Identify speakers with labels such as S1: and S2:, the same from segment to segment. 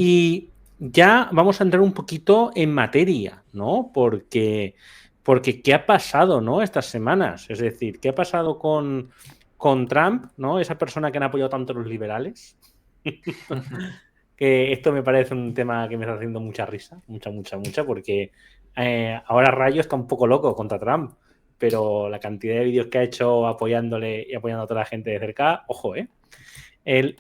S1: Y ya vamos a entrar un poquito en materia, ¿no? Porque ¿qué ha pasado, ¿no? Estas semanas. Es decir, ¿qué ha pasado con Trump, ¿no? Esa persona que han apoyado tanto los liberales. Que esto me parece un tema que me está haciendo mucha risa, mucha, porque ahora Rayo está un poco loco contra Trump, pero la cantidad de vídeos que ha hecho apoyándole y apoyando a toda la gente de cerca, ojo, él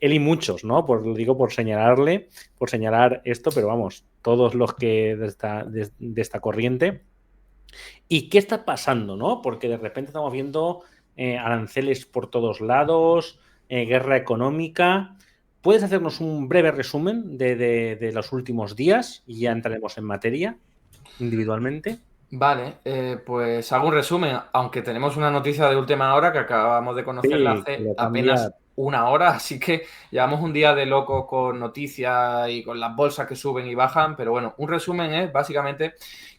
S1: y muchos, ¿no? Lo digo por señalarle, por señalar esto, pero vamos, todos los que de esta corriente. ¿Y qué está pasando, no? Porque de repente estamos viendo aranceles por todos lados, guerra económica. ¿Puedes hacernos un breve resumen de los últimos días? Y ya entraremos en materia individualmente.
S2: Vale, pues hago un resumen, aunque tenemos una noticia de última hora que acabamos de conocerla
S1: Sí,
S2: hace
S1: lo cambia.
S2: apenas una hora, así que llevamos un día de locos con noticias y con las bolsas que suben y bajan, pero bueno, un resumen es básicamente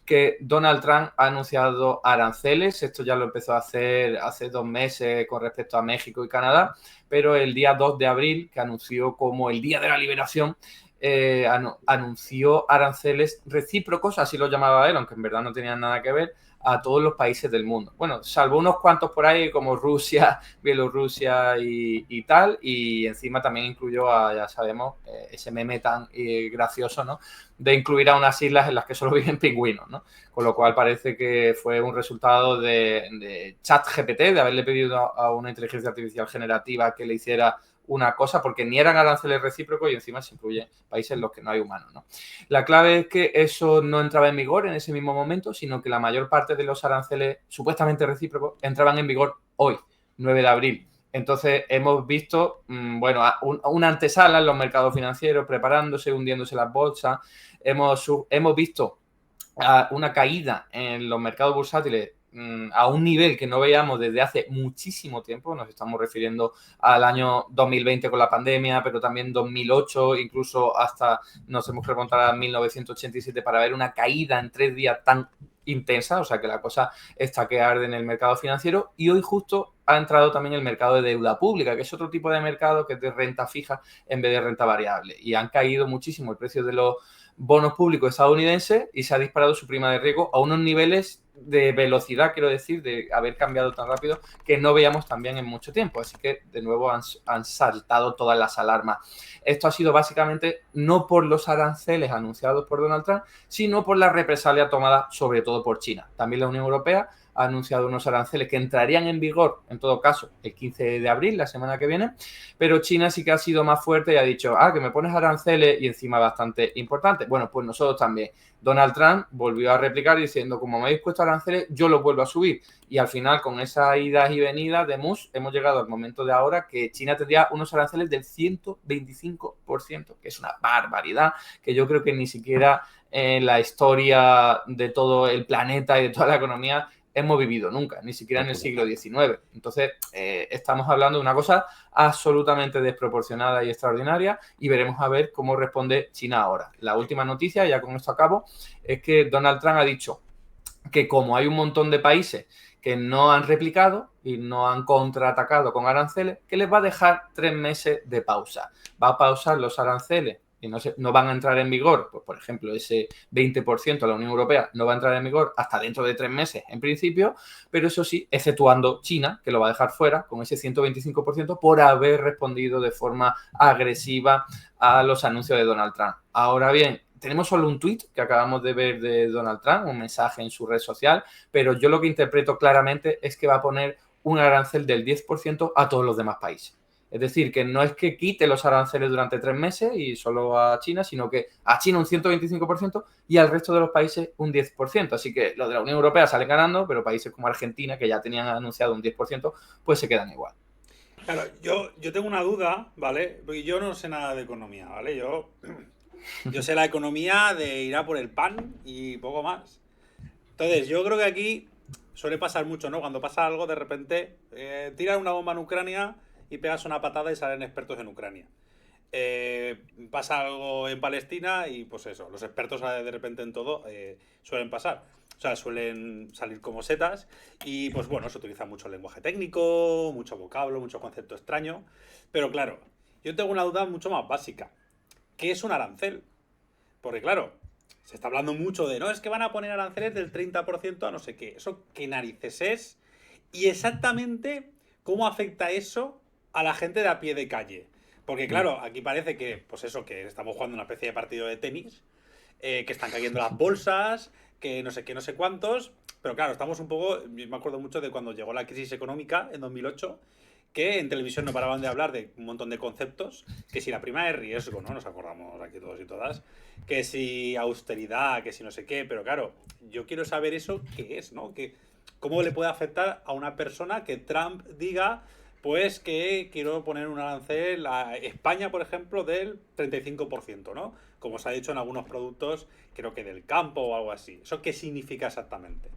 S2: que Donald Trump ha anunciado aranceles, esto ya lo empezó a hacer hace 2 meses con respecto a México y Canadá, pero el día 2 de abril, que anunció como el Día de la Liberación, anunció aranceles recíprocos, así lo llamaba él, aunque en verdad no tenían nada que ver, a todos los países del mundo. Bueno, salvo unos cuantos por ahí como Rusia, Bielorrusia y tal, y encima también incluyó a, ya sabemos, ese meme tan gracioso, ¿no? De incluir a unas islas en las que solo viven pingüinos, ¿no? Con lo cual parece que fue un resultado de ChatGPT, de haberle pedido a una inteligencia artificial generativa que le hiciera una cosa, porque ni eran aranceles recíprocos y encima se incluyen países en los que no hay humanos, ¿no? La clave es que eso no entraba en vigor en ese mismo momento, sino que la mayor parte de los aranceles supuestamente recíprocos entraban en vigor hoy, 9 de abril. Entonces hemos visto, bueno, una antesala en los mercados financieros preparándose, hundiéndose las bolsas. Hemos visto una caída en los mercados bursátiles a un nivel que no veíamos desde hace muchísimo tiempo. Nos estamos refiriendo al año 2020 con la pandemia, pero también 2008, incluso hasta nos hemos que remontar a 1987 para ver una caída en 3 días tan intensa, o sea que la cosa está que arde en el mercado financiero. Y hoy justo ha entrado también el mercado de deuda pública, que es otro tipo de mercado que es de renta fija en vez de renta variable, y han caído muchísimo el precio de los bonos públicos estadounidenses y se ha disparado su prima de riesgo a unos niveles de velocidad, quiero decir, de haber cambiado tan rápido que no veíamos también en mucho tiempo. Así que, de nuevo, han saltado todas las alarmas. Esto ha sido básicamente no por los aranceles anunciados por Donald Trump, sino por la represalia tomada sobre todo por China. También la Unión Europea ha anunciado unos aranceles que entrarían en vigor, en todo caso, el 15 de abril, la semana que viene, pero China sí que ha sido más fuerte y ha dicho, que me pones aranceles y encima bastante importante. Bueno, pues nosotros también. Donald Trump volvió a replicar diciendo, como me habéis puesto aranceles, yo los vuelvo a subir. Y al final, con esas idas y venidas de Musk, hemos llegado al momento de ahora que China tendría unos aranceles del 125%, que es una barbaridad, que yo creo que ni siquiera en la historia de todo el planeta y de toda la economía hemos vivido nunca, ni siquiera en el siglo XIX. Entonces, estamos hablando de una cosa absolutamente desproporcionada y extraordinaria, y veremos a ver cómo responde China ahora. La última noticia, ya con esto acabo, es que Donald Trump ha dicho que como hay un montón de países que no han replicado y no han contraatacado con aranceles, que les va a dejar 3 meses de pausa. Va a pausar los aranceles y no van a entrar en vigor, pues por ejemplo, ese 20% de la Unión Europea no va a entrar en vigor hasta dentro de 3 meses en principio, pero eso sí, exceptuando China, que lo va a dejar fuera con ese 125% por haber respondido de forma agresiva a los anuncios de Donald Trump. Ahora bien, tenemos solo un tweet que acabamos de ver de Donald Trump, un mensaje en su red social, pero yo lo que interpreto claramente es que va a poner un arancel del 10% a todos los demás países. Es decir, que no es que quite los aranceles durante 3 meses y solo a China, sino que a China un 125% y al resto de los países un 10%. Así que los de la Unión Europea salen ganando, pero países como Argentina, que ya tenían anunciado un 10%, pues se quedan igual.
S3: Claro, yo tengo una duda, ¿vale? Porque yo no sé nada de economía, ¿vale? Yo sé la economía de ir a por el pan y poco más. Entonces, yo creo que aquí suele pasar mucho, ¿no? Cuando pasa algo, de repente tiran una bomba en Ucrania y pegas una patada y salen expertos en Ucrania. Eh, Pasa algo en Palestina y pues eso, los expertos de repente en todo suelen pasar. O sea, suelen salir como setas y pues bueno, se utiliza mucho lenguaje técnico, mucho vocablo, mucho concepto extraño. Pero claro, yo tengo una duda mucho más básica. ¿Qué es un arancel? Porque claro, se está hablando mucho de, no, es que van a poner aranceles del 30% a no sé qué. ¿Eso qué narices es? Y exactamente cómo afecta eso a la gente de a pie de calle. Porque claro, aquí parece que, pues eso, que estamos jugando una especie de partido de tenis, que están cayendo las bolsas, que no sé qué, no sé cuántos. Pero claro, estamos un poco, yo me acuerdo mucho de cuando llegó la crisis económica en 2008, que en televisión no paraban de hablar de un montón de conceptos, que si la prima de riesgo, ¿no? Nos acordamos aquí todos y todas, que si austeridad, que si no sé qué, pero claro, yo quiero saber eso qué es, ¿no? Que, ¿cómo le puede afectar a una persona que Trump diga, pues que quiero poner un arancel a España, por ejemplo, del 35%, ¿no? Como se ha dicho en algunos productos, creo que del campo o algo así. ¿Eso qué significa exactamente?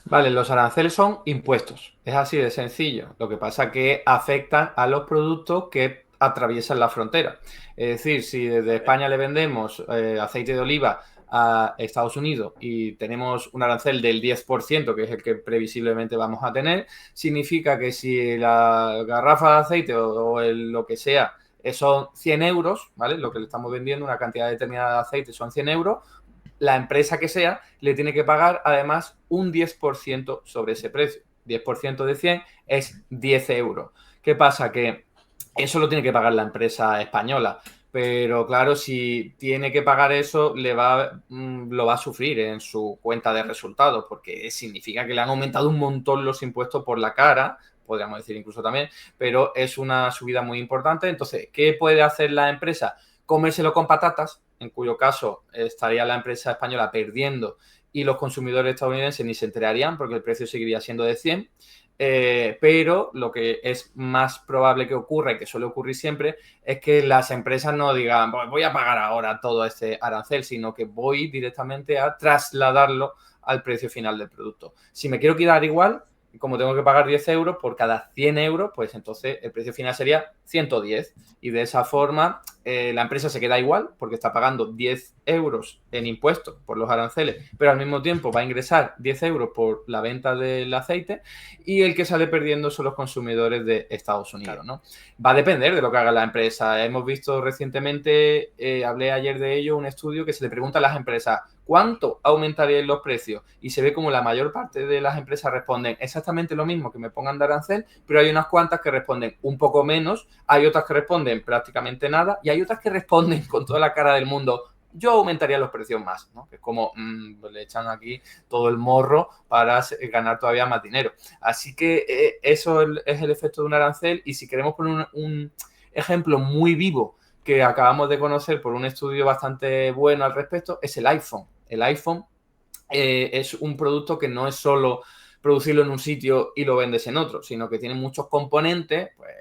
S2: Vale, los aranceles son impuestos. Es así de sencillo. Lo que pasa es que afectan a los productos que atraviesan la frontera. Es decir, si desde España le vendemos aceite de oliva a Estados Unidos y tenemos un arancel del 10%, que es el que previsiblemente vamos a tener, significa que si la garrafa de aceite o lo que sea son 100 euros, ¿vale? Lo que le estamos vendiendo, una cantidad determinada de aceite son 100 euros, la empresa que sea le tiene que pagar además un 10% sobre ese precio. 10% de 100 es 10 euros. ¿Qué pasa? Que eso lo tiene que pagar la empresa española. Pero claro, si tiene que pagar eso, lo va a sufrir en su cuenta de resultados, porque significa que le han aumentado un montón los impuestos por la cara, podríamos decir incluso también, pero es una subida muy importante. Entonces, ¿qué puede hacer la empresa? Comérselo con patatas, en cuyo caso estaría la empresa española perdiendo y los consumidores estadounidenses ni se enterarían porque el precio seguiría siendo de 100. Pero lo que es más probable que ocurra y que suele ocurrir siempre es que las empresas no digan voy a pagar ahora todo este arancel, sino que voy directamente a trasladarlo al precio final del producto. Si me quiero quedar igual, como tengo que pagar 10 euros por cada 100 euros, pues entonces el precio final sería 110. Y de esa forma la empresa se queda igual porque está pagando 10 euros en impuestos por los aranceles, pero al mismo tiempo va a ingresar 10 euros por la venta del aceite y el que sale perdiendo son los consumidores de Estados Unidos, ¿no? Va a depender de lo que haga la empresa. Hemos visto recientemente, hablé ayer de ello, un estudio que se le pregunta a las empresas ¿cuánto aumentarían los precios? Y se ve como la mayor parte de las empresas responden exactamente lo mismo que me pongan de arancel, pero hay unas cuantas que responden un poco menos, hay otras que responden prácticamente nada y hay otras que responden con toda la cara del mundo yo aumentaría los precios más, ¿no? Que es como le echan aquí todo el morro para ganar todavía más dinero. Así que eso es el efecto de un arancel y si queremos poner un ejemplo muy vivo que acabamos de conocer por un estudio bastante bueno al respecto, es el iPhone. El iPhone es un producto que no es solo producirlo en un sitio y lo vendes en otro, sino que tiene muchos componentes, pues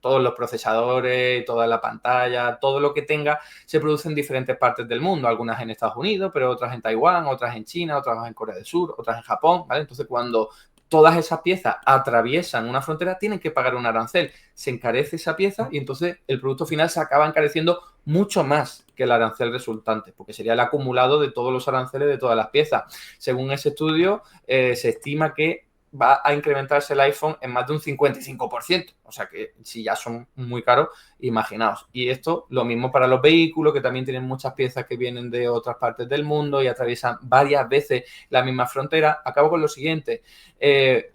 S2: todos los procesadores, toda la pantalla, todo lo que tenga, se produce en diferentes partes del mundo, algunas en Estados Unidos, pero otras en Taiwán, otras en China, otras en Corea del Sur, otras en Japón, ¿vale? Entonces, cuando todas esas piezas atraviesan una frontera, tienen que pagar un arancel. Se encarece esa pieza y entonces el producto final se acaba encareciendo mucho más que el arancel resultante, porque sería el acumulado de todos los aranceles de todas las piezas. Según ese estudio, se estima que va a incrementarse el iPhone en más de un 55%. O sea que si ya son muy caros, imaginaos. Y esto lo mismo para los vehículos, que también tienen muchas piezas que vienen de otras partes del mundo y atraviesan varias veces la misma frontera. Acabo con lo siguiente.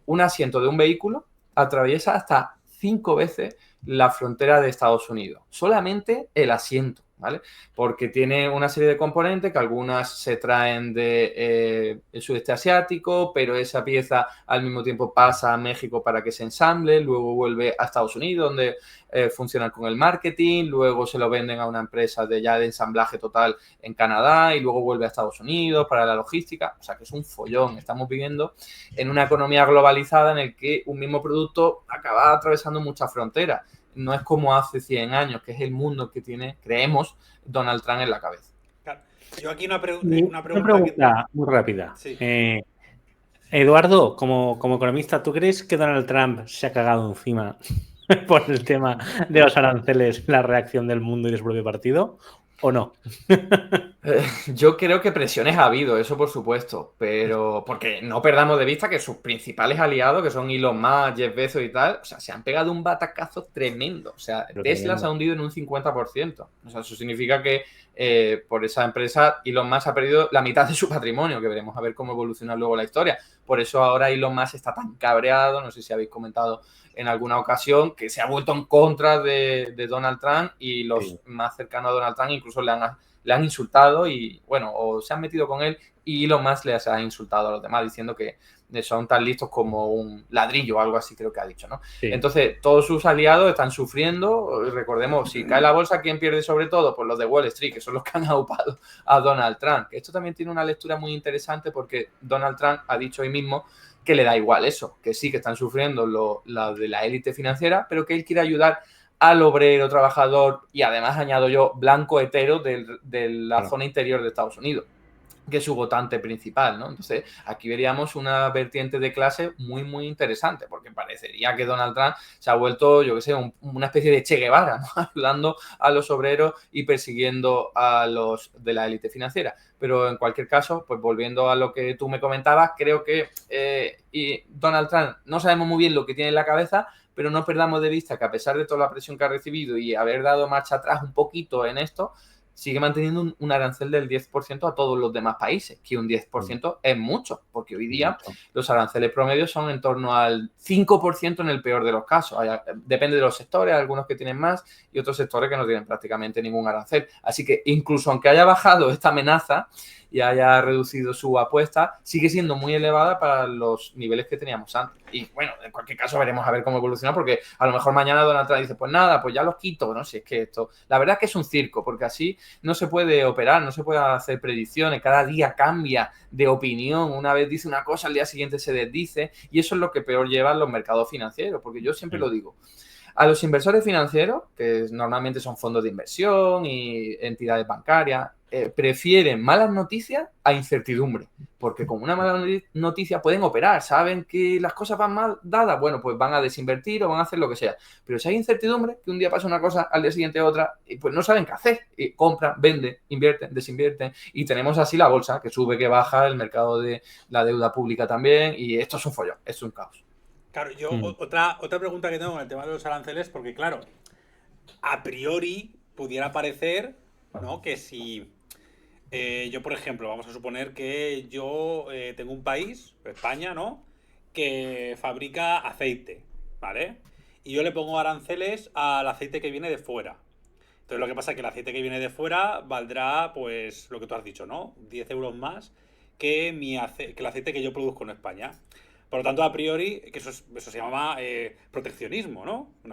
S2: Un asiento de un vehículo atraviesa hasta 5 veces la frontera de Estados Unidos. Solamente el asiento, ¿vale? Porque tiene una serie de componentes que algunas se traen del sudeste asiático, pero esa pieza al mismo tiempo pasa a México para que se ensamble, luego vuelve a Estados Unidos donde funcionan con el marketing, luego se lo venden a una empresa de ensamblaje total en Canadá y luego vuelve a Estados Unidos para la logística. O sea que es un follón. Estamos viviendo en una economía globalizada en el que un mismo producto acaba atravesando muchas fronteras. No es como hace 100 años, que es el mundo que tiene, creemos, Donald Trump en la cabeza.
S3: Claro. Yo aquí una
S1: Una
S3: pregunta
S1: muy rápida.
S3: Sí.
S1: Eduardo, como economista, ¿tú crees que Donald Trump se ha cagado encima por el tema de los aranceles, la reacción del mundo y de su propio partido? ¿O no?
S2: Yo creo que presiones ha habido, eso por supuesto, pero porque no perdamos de vista que sus principales aliados, que son Elon Musk, Jeff Bezos y tal, o sea, se han pegado un batacazo tremendo. O sea,
S1: Pero
S2: Tesla se ha
S1: tremendo.
S2: hundido en un 50%. O sea, eso significa que por esa empresa Elon Musk ha perdido la mitad de su patrimonio, que veremos a ver cómo evoluciona luego la historia. Por eso ahora Elon Musk está tan cabreado, no sé si habéis comentado en alguna ocasión, que se ha vuelto en contra de Donald Trump y los
S1: Sí.
S2: más cercanos a Donald Trump incluso le han insultado y, bueno, o se han metido con él y Elon Musk les ha insultado a los demás diciendo que son tan listos como un ladrillo o algo así creo que ha dicho, ¿no?
S1: Sí.
S2: Entonces, todos sus aliados están sufriendo. Recordemos, si cae la bolsa, ¿quién pierde sobre todo? Pues los de Wall Street, que son los que han aupado a Donald Trump. Esto también tiene una lectura muy interesante porque Donald Trump ha dicho hoy mismo que le da igual eso, que sí que están sufriendo lo de la élite financiera, pero que él quiere ayudar al obrero, trabajador y además, añado yo, blanco hetero de la
S1: Claro.
S2: zona interior de Estados Unidos, que es su votante principal, ¿no? Entonces, aquí veríamos una vertiente de clase muy, muy interesante, porque parecería que Donald Trump se ha vuelto, yo qué sé, una especie de Che Guevara, ¿no? Ayudando a los obreros y persiguiendo a los de la élite financiera. Pero en cualquier caso, pues volviendo a lo que tú me comentabas, creo que y Donald Trump no sabemos muy bien lo que tiene en la cabeza, pero no perdamos de vista que a pesar de toda la presión que ha recibido y haber dado marcha atrás un poquito en esto, sigue manteniendo un arancel del 10% a todos los demás países, que un 10% es mucho, porque hoy día los aranceles promedios son en torno al 5% en el peor de los casos. Depende de los sectores, algunos que tienen más y otros sectores que no tienen prácticamente ningún arancel. Así que incluso aunque haya bajado esta amenaza y haya reducido su apuesta, sigue siendo muy elevada para los niveles que teníamos antes. Y bueno, en cualquier caso veremos a ver cómo evoluciona, porque a lo mejor mañana Donald Trump dice, pues nada, pues ya los quito, ¿no? Si es que esto, la verdad es que es un circo, porque así no se puede operar, no se puede hacer predicciones, cada día cambia de opinión, una vez dice una cosa, al día siguiente se desdice, y eso es lo que peor llevan los mercados financieros, porque yo siempre lo digo, a los inversores financieros, que normalmente son fondos de inversión y entidades bancarias, prefieren malas noticias a incertidumbre, porque con una mala noticia pueden operar, saben que las cosas van mal dadas, bueno, pues van a desinvertir o van a hacer lo que sea. Pero si hay incertidumbre, que un día pasa una cosa, al día siguiente otra, pues no saben qué hacer. Y compran, venden, invierten, desinvierten, y tenemos así la bolsa, que sube, que baja, el mercado de la deuda pública también, y esto es un follón, es un caos.
S3: Claro, yo otra pregunta que tengo con el tema de los aranceles, porque claro, a priori pudiera parecer, ¿no? Que si yo, por ejemplo, vamos a suponer que yo tengo un país, España, ¿no? Que fabrica aceite, ¿vale? Y yo le pongo aranceles al aceite que viene de fuera. Entonces lo que pasa es que el aceite que viene de fuera valdrá, pues, lo que tú has dicho, ¿no? 10 euros más que, que el aceite que yo produzco en España. Por lo tanto, a priori, que eso se llama proteccionismo, ¿no? En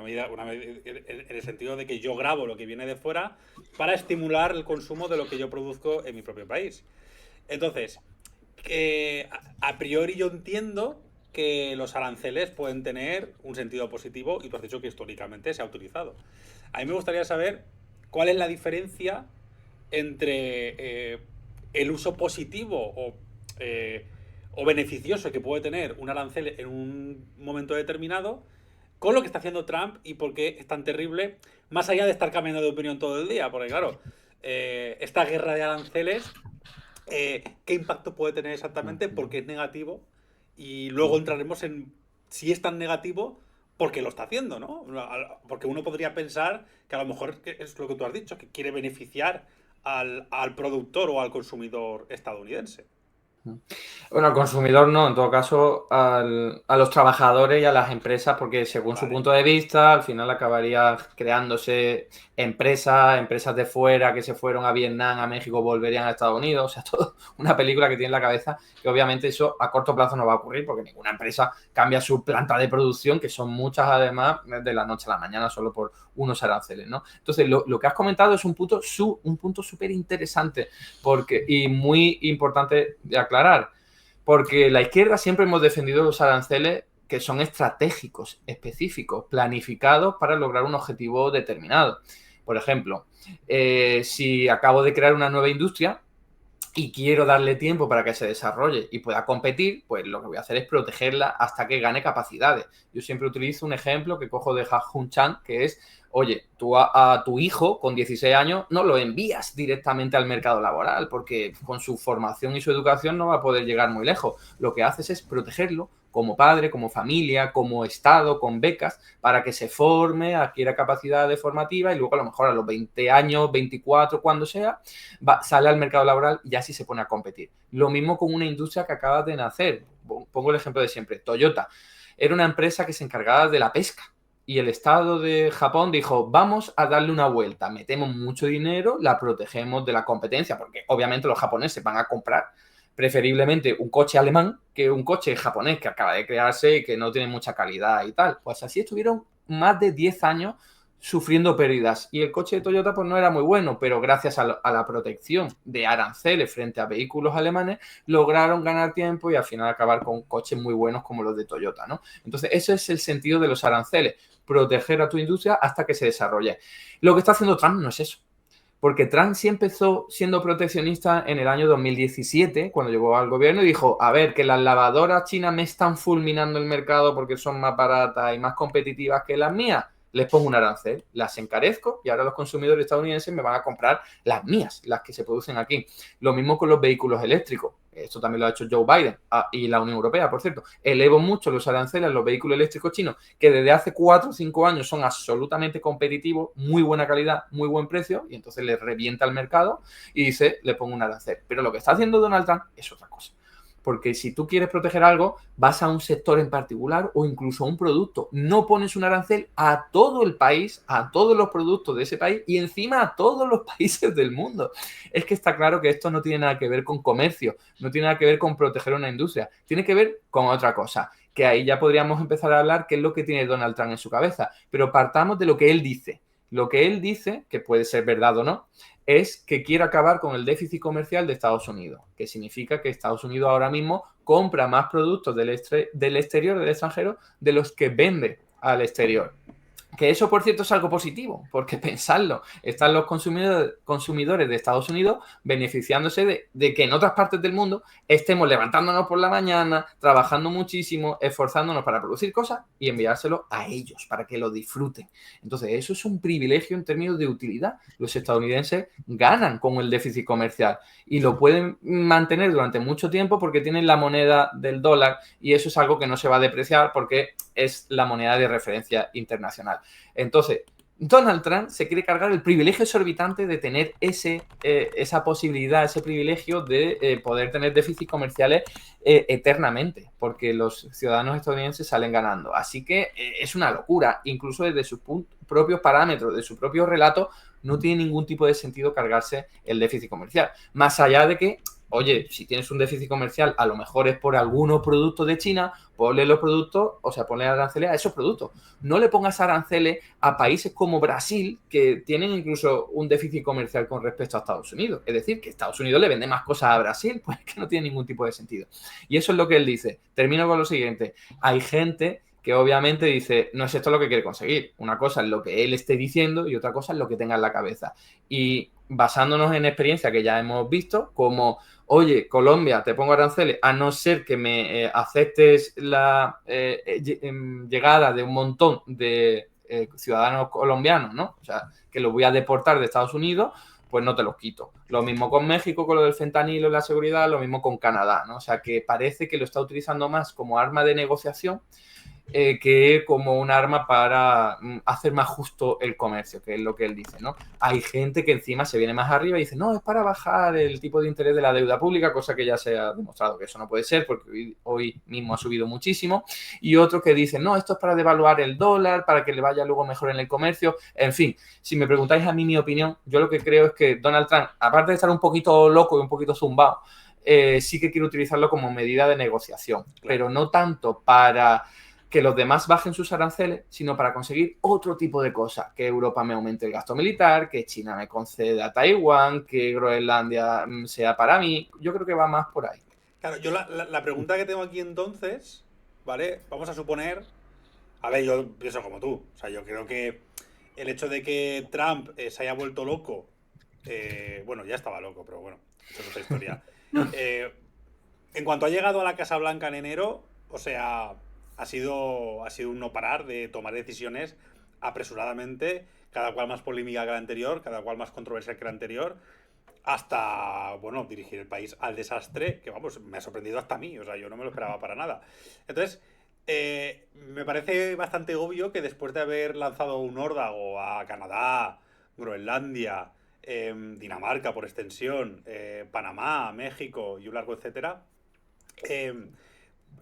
S3: el sentido de que yo grabo lo que viene de fuera para estimular el consumo de lo que yo produzco en mi propio país. Entonces, a priori yo entiendo que los aranceles pueden tener un sentido positivo y tú has dicho que históricamente se ha utilizado. A mí me gustaría saber cuál es la diferencia entre el uso positivo o beneficioso que puede tener un arancel en un momento determinado con lo que está haciendo Trump y por qué es tan terrible, más allá de estar cambiando de opinión todo el día, porque claro, esta guerra de aranceles, ¿qué impacto puede tener exactamente? Porque es negativo y luego entraremos en si es tan negativo, ¿por qué lo está haciendo, no? Porque uno podría pensar que a lo mejor es lo que tú has dicho, que quiere beneficiar al productor o al consumidor estadounidense.
S2: Bueno, al consumidor no, en todo caso a los trabajadores y a las empresas, porque según su punto de vista, al final acabaría creándose empresas de fuera que se fueron a Vietnam, a México, volverían a Estados Unidos, o sea, todo una película que tiene en la cabeza, que obviamente eso a corto plazo no va a ocurrir, porque ninguna empresa cambia su planta de producción, que son muchas además, de la noche a la mañana, solo por unos aranceles, ¿no? Entonces, lo que has comentado es un punto súper interesante y muy importante de aclarar, porque la izquierda siempre hemos defendido los aranceles que son estratégicos, específicos, planificados para lograr un objetivo determinado. Por ejemplo, si acabo de crear una nueva industria y quiero darle tiempo para que se desarrolle y pueda competir, pues lo que voy a hacer es protegerla hasta que gane capacidades. Yo siempre utilizo un ejemplo que cojo de Ha-Joon Chang, que es Oye, tú a tu hijo con 16 años no lo envías directamente al mercado laboral porque con su formación y su educación no va a poder llegar muy lejos. Lo que haces es protegerlo como padre, como familia, como Estado, con becas, para que se forme, adquiera capacidades formativas y luego a lo mejor a los 20 años, 24, cuando sea, sale al mercado laboral y ya sí se pone a competir. Lo mismo con una industria que acaba de nacer. Pongo el ejemplo de siempre. Toyota era una empresa que se encargaba de la pesca. Y el Estado de Japón dijo, vamos a darle una vuelta, metemos mucho dinero, la protegemos de la competencia, porque obviamente los japoneses van a comprar preferiblemente un coche alemán que un coche japonés que acaba de crearse y que no tiene mucha calidad y tal. Pues así estuvieron más de 10 años sufriendo pérdidas. Y el coche de Toyota pues no era muy bueno, pero gracias a la protección de aranceles frente a vehículos alemanes, lograron ganar tiempo y al final acabar con coches muy buenos como los de Toyota, ¿no? Entonces, ese es el sentido de los aranceles, proteger a tu industria hasta que se desarrolle. Lo que está haciendo Trump no es eso. Porque Trump sí empezó siendo proteccionista en el año 2017, cuando llegó al gobierno, y dijo, a ver, que las lavadoras chinas me están fulminando el mercado porque son más baratas y más competitivas que las mías. Les pongo un arancel, las encarezco y ahora los consumidores estadounidenses me van a comprar las mías, las que se producen aquí. Lo mismo con los vehículos eléctricos. Esto también lo ha hecho Joe Biden y la Unión Europea, por cierto. Elevo mucho los aranceles a los vehículos eléctricos chinos, que desde hace 4 o 5 años son absolutamente competitivos, muy buena calidad, muy buen precio, y entonces les revienta el mercado y dice, le pongo un arancel. Pero lo que está haciendo Donald Trump es otra cosa. Porque si tú quieres proteger algo, vas a un sector en particular o incluso a un producto. No pones un arancel a todo el país, a todos los productos de ese país y encima a todos los países del mundo. Es que está claro que esto no tiene nada que ver con comercio, no tiene nada que ver con proteger una industria, tiene que ver con otra cosa, que ahí ya podríamos empezar a hablar qué es lo que tiene Donald Trump en su cabeza. Pero partamos de lo que él dice. Lo que él dice, que puede ser verdad o no, es que quiere acabar con el déficit comercial de Estados Unidos, que significa que Estados Unidos ahora mismo compra más productos del exterior, del extranjero, de los que vende al exterior. Que eso, por cierto, es algo positivo, porque pensadlo, están los consumidores de Estados Unidos beneficiándose de que en otras partes del mundo estemos levantándonos por la mañana, trabajando muchísimo, esforzándonos para producir cosas y enviárselo a ellos para que lo disfruten. Entonces, eso es un privilegio en términos de utilidad. Los estadounidenses ganan con el déficit comercial y lo pueden mantener durante mucho tiempo porque tienen la moneda del dólar y eso es algo que no se va a depreciar porque es la moneda de referencia internacional. Entonces, Donald Trump se quiere cargar el privilegio exorbitante de tener esa posibilidad, ese privilegio de poder tener déficits comerciales eternamente, porque los ciudadanos estadounidenses salen ganando. Así que es una locura, incluso desde sus propios parámetros, de su propio relato, no tiene ningún tipo de sentido cargarse el déficit comercial. Más allá de que, oye, si tienes un déficit comercial, a lo mejor es por algunos productos de China, ponle los productos, o sea, ponle aranceles a esos productos. No le pongas aranceles a países como Brasil, que tienen incluso un déficit comercial con respecto a Estados Unidos. Es decir, que Estados Unidos le vende más cosas a Brasil, pues que no tiene ningún tipo de sentido. Y eso es lo que él dice. Termino con lo siguiente. Hay gente que obviamente dice, no es esto lo que quiere conseguir. Una cosa es lo que él esté diciendo y otra cosa es lo que tenga en la cabeza. Y basándonos en experiencia que ya hemos visto, como, oye, Colombia, te pongo aranceles, a no ser que me aceptes la llegada de un montón de ciudadanos colombianos, ¿no? O sea, que los voy a deportar de Estados Unidos, pues no te los quito. Lo mismo con México, con lo del fentanilo y la seguridad, lo mismo con Canadá, ¿no? O sea, que parece que lo está utilizando más como arma de negociación que como un arma para hacer más justo el comercio, que es lo que él dice, ¿no? Hay gente que encima se viene más arriba y dice, no, es para bajar el tipo de interés de la deuda pública, cosa que ya se ha demostrado que eso no puede ser porque hoy mismo ha subido muchísimo, y otros que dicen, no, esto es para devaluar el dólar, para que le vaya luego mejor en el comercio, en fin, si me preguntáis a mí mi opinión, yo lo que creo es que Donald Trump, aparte de estar un poquito loco y un poquito zumbado, sí que quiere utilizarlo como medida de negociación, claro, pero no tanto para que los demás bajen sus aranceles, sino para conseguir otro tipo de cosas, que Europa me aumente el gasto militar, que China me conceda Taiwán, que Groenlandia sea para mí. Yo creo que va más por ahí.
S3: Claro, yo la pregunta que tengo aquí entonces, ¿vale? Vamos a suponer, a ver, yo pienso como tú, o sea, yo creo que el hecho de que Trump se haya vuelto loco, bueno, ya estaba loco, pero bueno, eso es otra historia. En cuanto ha llegado a la Casa Blanca en enero, o sea, ha sido un no parar de tomar decisiones apresuradamente cada cual más polémica que la anterior, cada cual más controversial que la anterior, hasta, bueno, dirigir el país al desastre, que vamos, me ha sorprendido hasta a mí, o sea, yo no me lo esperaba para nada. Entonces, me parece bastante obvio que después de haber lanzado un órdago a Canadá, Groenlandia, Dinamarca por extensión, Panamá, México y un largo etcétera,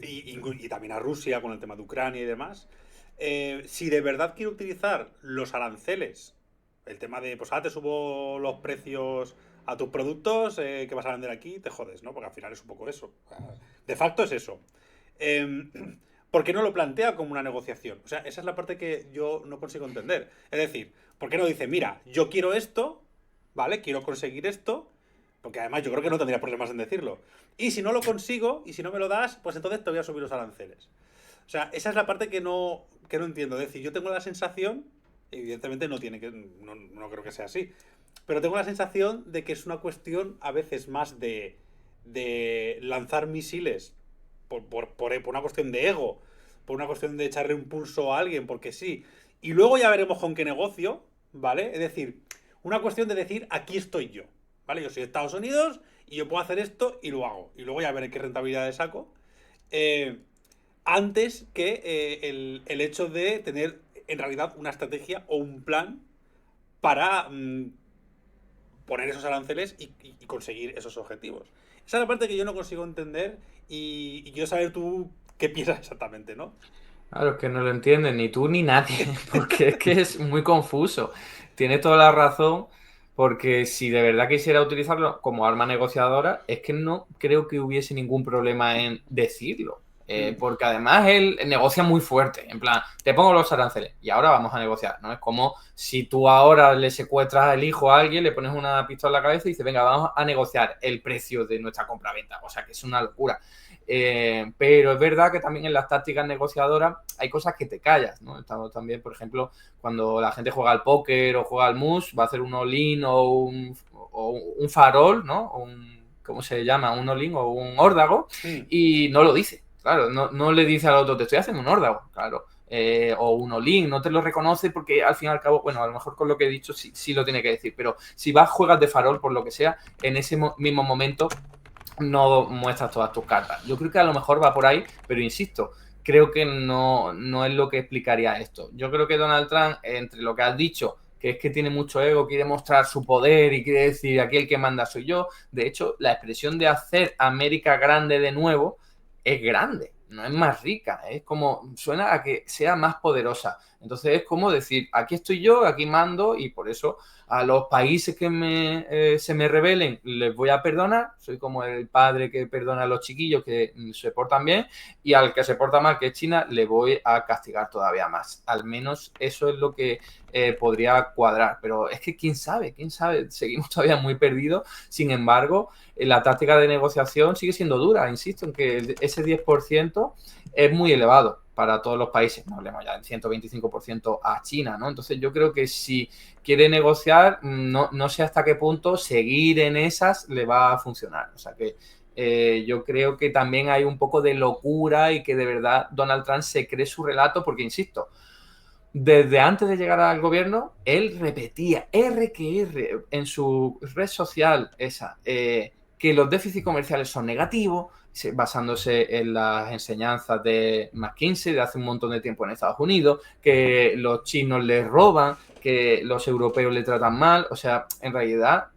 S3: y también a Rusia con el tema de Ucrania y demás, si de verdad quiero utilizar los aranceles, el tema de, pues ahora te subo los precios a tus productos que vas a vender aquí, te jodes, ¿no? Porque al final es un poco eso. De facto es eso. ¿Por qué no lo plantea como una negociación? O sea, esa es la parte que yo no consigo entender. Es decir, ¿por qué no dice, mira, yo quiero esto, ¿vale? Quiero conseguir esto, porque además yo creo que no tendría problemas en decirlo. Y si no lo consigo, y si no me lo das, pues entonces te voy a subir los aranceles. O sea, esa es la parte que no entiendo. Es decir, yo tengo la sensación, evidentemente no creo que sea así, pero tengo la sensación de que es una cuestión a veces más de lanzar misiles por una cuestión de ego, por una cuestión de echarle un pulso a alguien, porque sí. Y luego ya veremos con qué negocio, ¿vale? Es decir, una cuestión de decir, aquí estoy yo, ¿vale? Yo soy de Estados Unidos y yo puedo hacer esto y lo hago. Y luego ya veré qué rentabilidad saco. Antes que el hecho de tener en realidad una estrategia o un plan para poner esos aranceles y conseguir esos objetivos. Esa es la parte que yo no consigo entender y quiero saber tú qué piensas exactamente, ¿no?
S2: Claro, es que no lo entienden ni tú ni nadie, porque es que es muy confuso. Tiene toda la razón, porque si de verdad quisiera utilizarlo como arma negociadora, es que no creo que hubiese ningún problema en decirlo. Porque además él negocia muy fuerte, en plan, te pongo los aranceles y ahora vamos a negociar, ¿no? Es como si tú ahora le secuestras el hijo a alguien, le pones una pistola en la cabeza y dices, venga, vamos a negociar el precio de nuestra compraventa, o sea que es una locura. Pero es verdad que también en las tácticas negociadoras hay cosas que te callas, ¿no? Estamos también, por ejemplo, cuando la gente juega al póker o juega al mus, va a hacer un all-in o un farol, ¿no? ¿Cómo se llama? Un all-in o un órdago y no lo dice. Claro, no le dice al otro, te estoy haciendo un órdago, claro. O un all-in, no te lo reconoce porque al fin y al cabo, bueno, a lo mejor con lo que he dicho sí lo tiene que decir, pero si vas, juegas de farol por lo que sea, en ese mismo momento no muestras todas tus cartas. Yo creo que a lo mejor va por ahí, pero insisto, creo que no es lo que explicaría esto. Yo creo que Donald Trump, entre lo que has dicho, que es que tiene mucho ego, quiere mostrar su poder y quiere decir aquí el que manda soy yo, de hecho, la expresión de hacer América grande de nuevo es grande, no es más rica, es como, suena a que sea más poderosa. Entonces es como decir, aquí estoy yo, aquí mando y por eso a los países que se me rebelen les voy a perdonar, soy como el padre que perdona a los chiquillos que se portan bien y al que se porta mal, que es China, le voy a castigar todavía más. Al menos eso es lo que podría cuadrar, pero es que quién sabe, seguimos todavía muy perdidos. Sin embargo, la táctica de negociación sigue siendo dura, insisto en que ese 10% es muy elevado para todos los países, no hablemos ya del 125% a China, ¿no? Entonces yo creo que si quiere negociar, no sé hasta qué punto seguir en esas le va a funcionar. O sea que yo creo que también hay un poco de locura y que de verdad Donald Trump se cree su relato porque, insisto, desde antes de llegar al gobierno, él repetía R que R en su red social esa, que los déficits comerciales son negativos, basándose en las enseñanzas de McKinsey de hace un montón de tiempo en Estados Unidos, que los chinos les roban, que los europeos le tratan mal. O sea, en realidad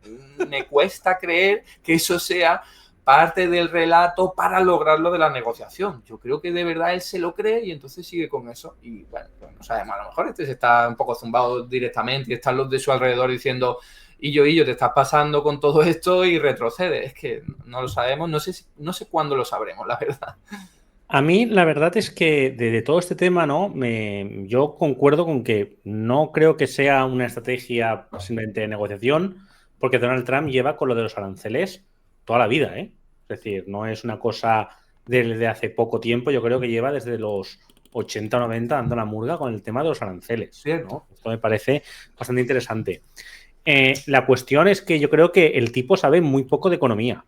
S2: me cuesta creer que eso sea parte del relato para lograrlo de la negociación. Yo creo que de verdad él se lo cree y entonces sigue con eso. Y bueno, pues no sabemos, a lo mejor se está un poco zumbado directamente y están los de su alrededor diciendo y yo, te estás pasando con todo esto y retrocede. Es que no lo sabemos, no sé cuándo lo sabremos, la verdad.
S1: A mí la verdad es que de todo este tema, ¿no? Yo concuerdo con que no creo que sea una estrategia simplemente de negociación, porque Donald Trump lleva con lo de los aranceles toda la vida, ¿eh? Es decir, no es una cosa desde hace poco tiempo, yo creo que lleva desde los 80 o 90 dando la murga con el tema de los aranceles, ¿no? Esto me parece bastante interesante. La cuestión es que yo creo que el tipo sabe muy poco de economía,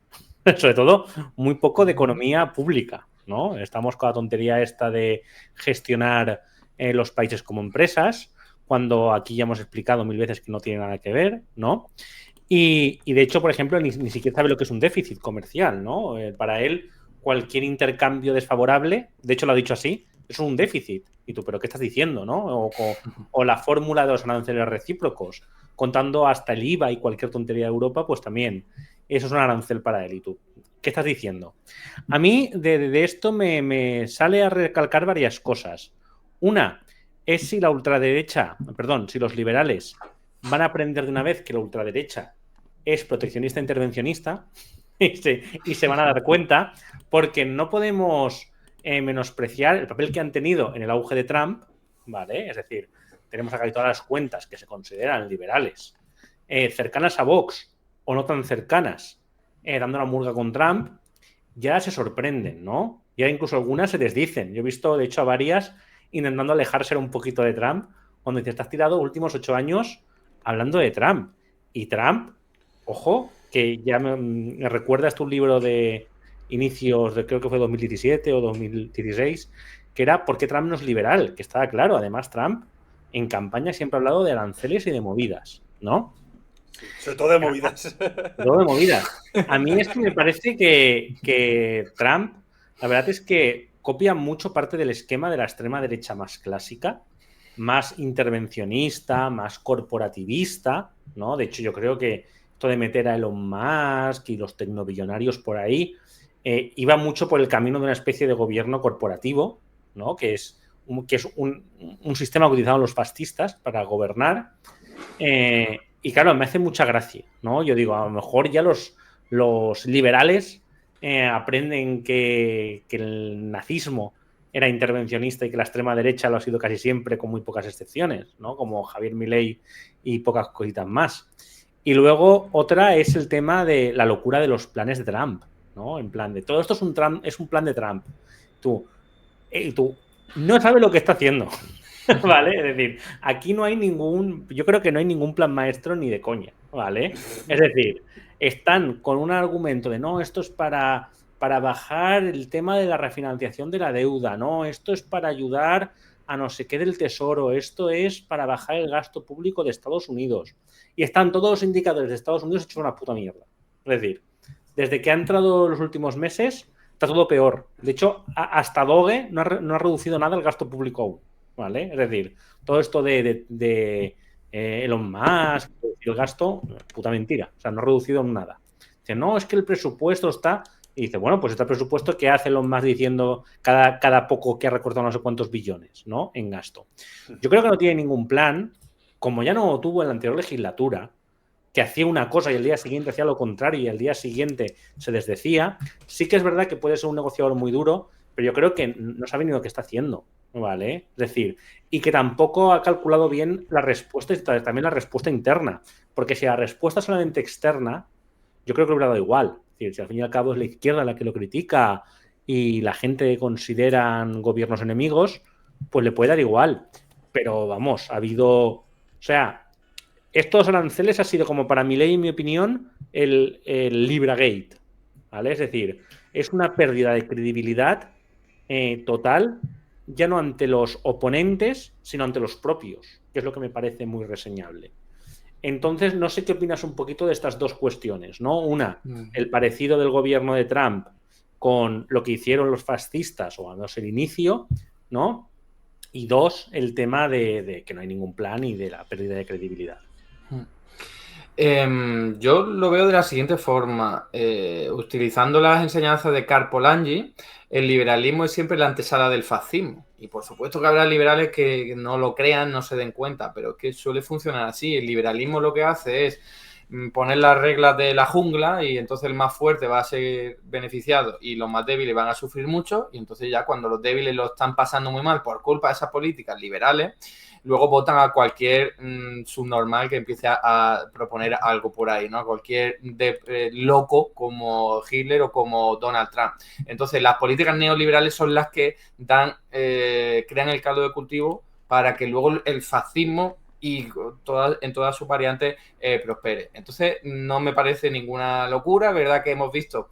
S1: sobre todo muy poco de economía pública, ¿no? Estamos con la tontería esta de gestionar los países como empresas, cuando aquí ya hemos explicado 1000 veces que no tiene nada que ver, ¿no? Y de hecho, por ejemplo, ni siquiera sabe lo que es un déficit comercial, ¿no? Para él, cualquier intercambio desfavorable, de hecho lo ha dicho así, es un déficit. Y tú, ¿pero qué estás diciendo, no? O la fórmula de los aranceles recíprocos, contando hasta el IVA y cualquier tontería de Europa, pues también eso es un arancel para él. ¿Y tú, qué estás diciendo? A mí de esto me sale a recalcar varias cosas. Una es si la ultraderecha, perdón, si los liberales van a aprender de una vez que la ultraderecha es proteccionista intervencionista y se van a dar cuenta, porque no podemos menospreciar el papel que han tenido en el auge de Trump, ¿vale? Es decir, tenemos acá todas las cuentas que se consideran liberales, cercanas a Vox o no tan cercanas, dando la murga con Trump, ya se sorprenden, ¿no? Ya incluso algunas se desdicen. Yo he visto, de hecho, a varias intentando alejarse un poquito de Trump, cuando dices, te has tirado los últimos 8 años hablando de Trump. Y Trump, ojo, que ya me recuerdas tu libro de inicios de creo que fue 2017 o 2016, que era ¿por qué Trump no es liberal? Que estaba claro. Además, Trump en campaña siempre ha hablado de aranceles y de movidas, ¿no?
S3: Sobre todo de movidas.
S1: Todo de movidas. A mí es que me parece que Trump, la verdad es que copia mucho parte del esquema de la extrema derecha más clásica, más intervencionista, más corporativista, ¿no? De hecho, yo creo que esto de meter a Elon Musk y los tecnobillonarios por ahí iba mucho por el camino de una especie de gobierno corporativo, ¿no? Que es un sistema que utilizaban los fascistas para gobernar. Y claro, me hace mucha gracia, ¿no? Yo digo, a lo mejor ya los liberales aprenden que el nazismo era intervencionista y que la extrema derecha lo ha sido casi siempre, con muy pocas excepciones, ¿no? Como Javier Milei y pocas cositas más. Y luego otra es el tema de la locura de los planes de Trump, ¿no? En plan de todo esto es un plan de Trump. Tú no sabes lo que está haciendo. ¿Vale? Es decir, aquí no hay yo creo que no hay ningún plan maestro ni de coña, ¿vale? Es decir, están con un argumento de no, esto es para bajar el tema de la refinanciación de la deuda, no, esto es para ayudar a no sé qué del tesoro, esto es para bajar el gasto público de Estados Unidos. Y están todos los indicadores de Estados Unidos hechos una puta mierda. Es decir, desde que ha entrado los últimos meses, está todo peor. De hecho, hasta Doge no ha reducido nada el gasto público aún. ¿Vale? Es decir, todo esto de Elon Musk, el gasto, puta mentira. O sea, no ha reducido nada. Dice, no, es que el presupuesto está... Y dice, bueno, pues está el presupuesto que hace Elon Musk diciendo cada poco que ha recortado no sé cuántos billones, ¿no? En gasto. Yo creo que no tiene ningún plan, como ya no tuvo en la anterior legislatura, que hacía una cosa y el día siguiente hacía lo contrario y el día siguiente se desdecía. Sí que es verdad que puede ser un negociador muy duro, pero yo creo que no sabe ni lo que está haciendo. ¿Vale? Es decir, y que tampoco ha calculado bien la respuesta y también la respuesta interna, porque si la respuesta es solamente externa, yo creo que hubiera dado igual. Es decir, si al fin y al cabo es la izquierda la que lo critica y la gente consideran gobiernos enemigos, pues le puede dar igual. Pero vamos, ha habido... O sea, estos aranceles ha sido como para Milei, en mi opinión, el Libragate, ¿vale? Es decir, es una pérdida de credibilidad total, ya no ante los oponentes, sino ante los propios, que es lo que me parece muy reseñable. Entonces, no sé qué opinas un poquito de estas dos cuestiones, ¿no? Una, el parecido del gobierno de Trump con lo que hicieron los fascistas, o al menos el inicio, ¿no? Y dos, el tema de que no hay ningún plan y de la pérdida de credibilidad.
S2: Yo lo veo de la siguiente forma. Utilizando las enseñanzas de Karl Polanyi, el liberalismo es siempre la antesala del fascismo. Y por supuesto que habrá liberales que no lo crean, no se den cuenta, pero es que suele funcionar así. El liberalismo lo que hace es poner las reglas de la jungla y entonces el más fuerte va a ser beneficiado y los más débiles van a sufrir mucho. Y entonces ya cuando los débiles lo están pasando muy mal por culpa de esas políticas liberales, luego votan a cualquier subnormal que empiece a proponer algo por ahí, ¿no? Cualquier loco como Hitler o como Donald Trump. Entonces, las políticas neoliberales son las que crean el caldo de cultivo para que luego el fascismo y en todas sus variantes prospere. Entonces, no me parece ninguna locura, ¿verdad? Que hemos visto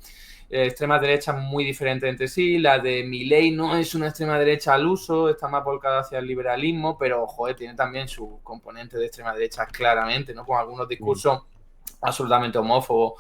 S2: extremas derechas muy diferentes entre sí. La de Milei no es una extrema derecha al uso, está más volcada hacia el liberalismo, pero, joder, tiene también su componente de extrema derecha claramente, ¿no? Con algunos discursos absolutamente homófobo,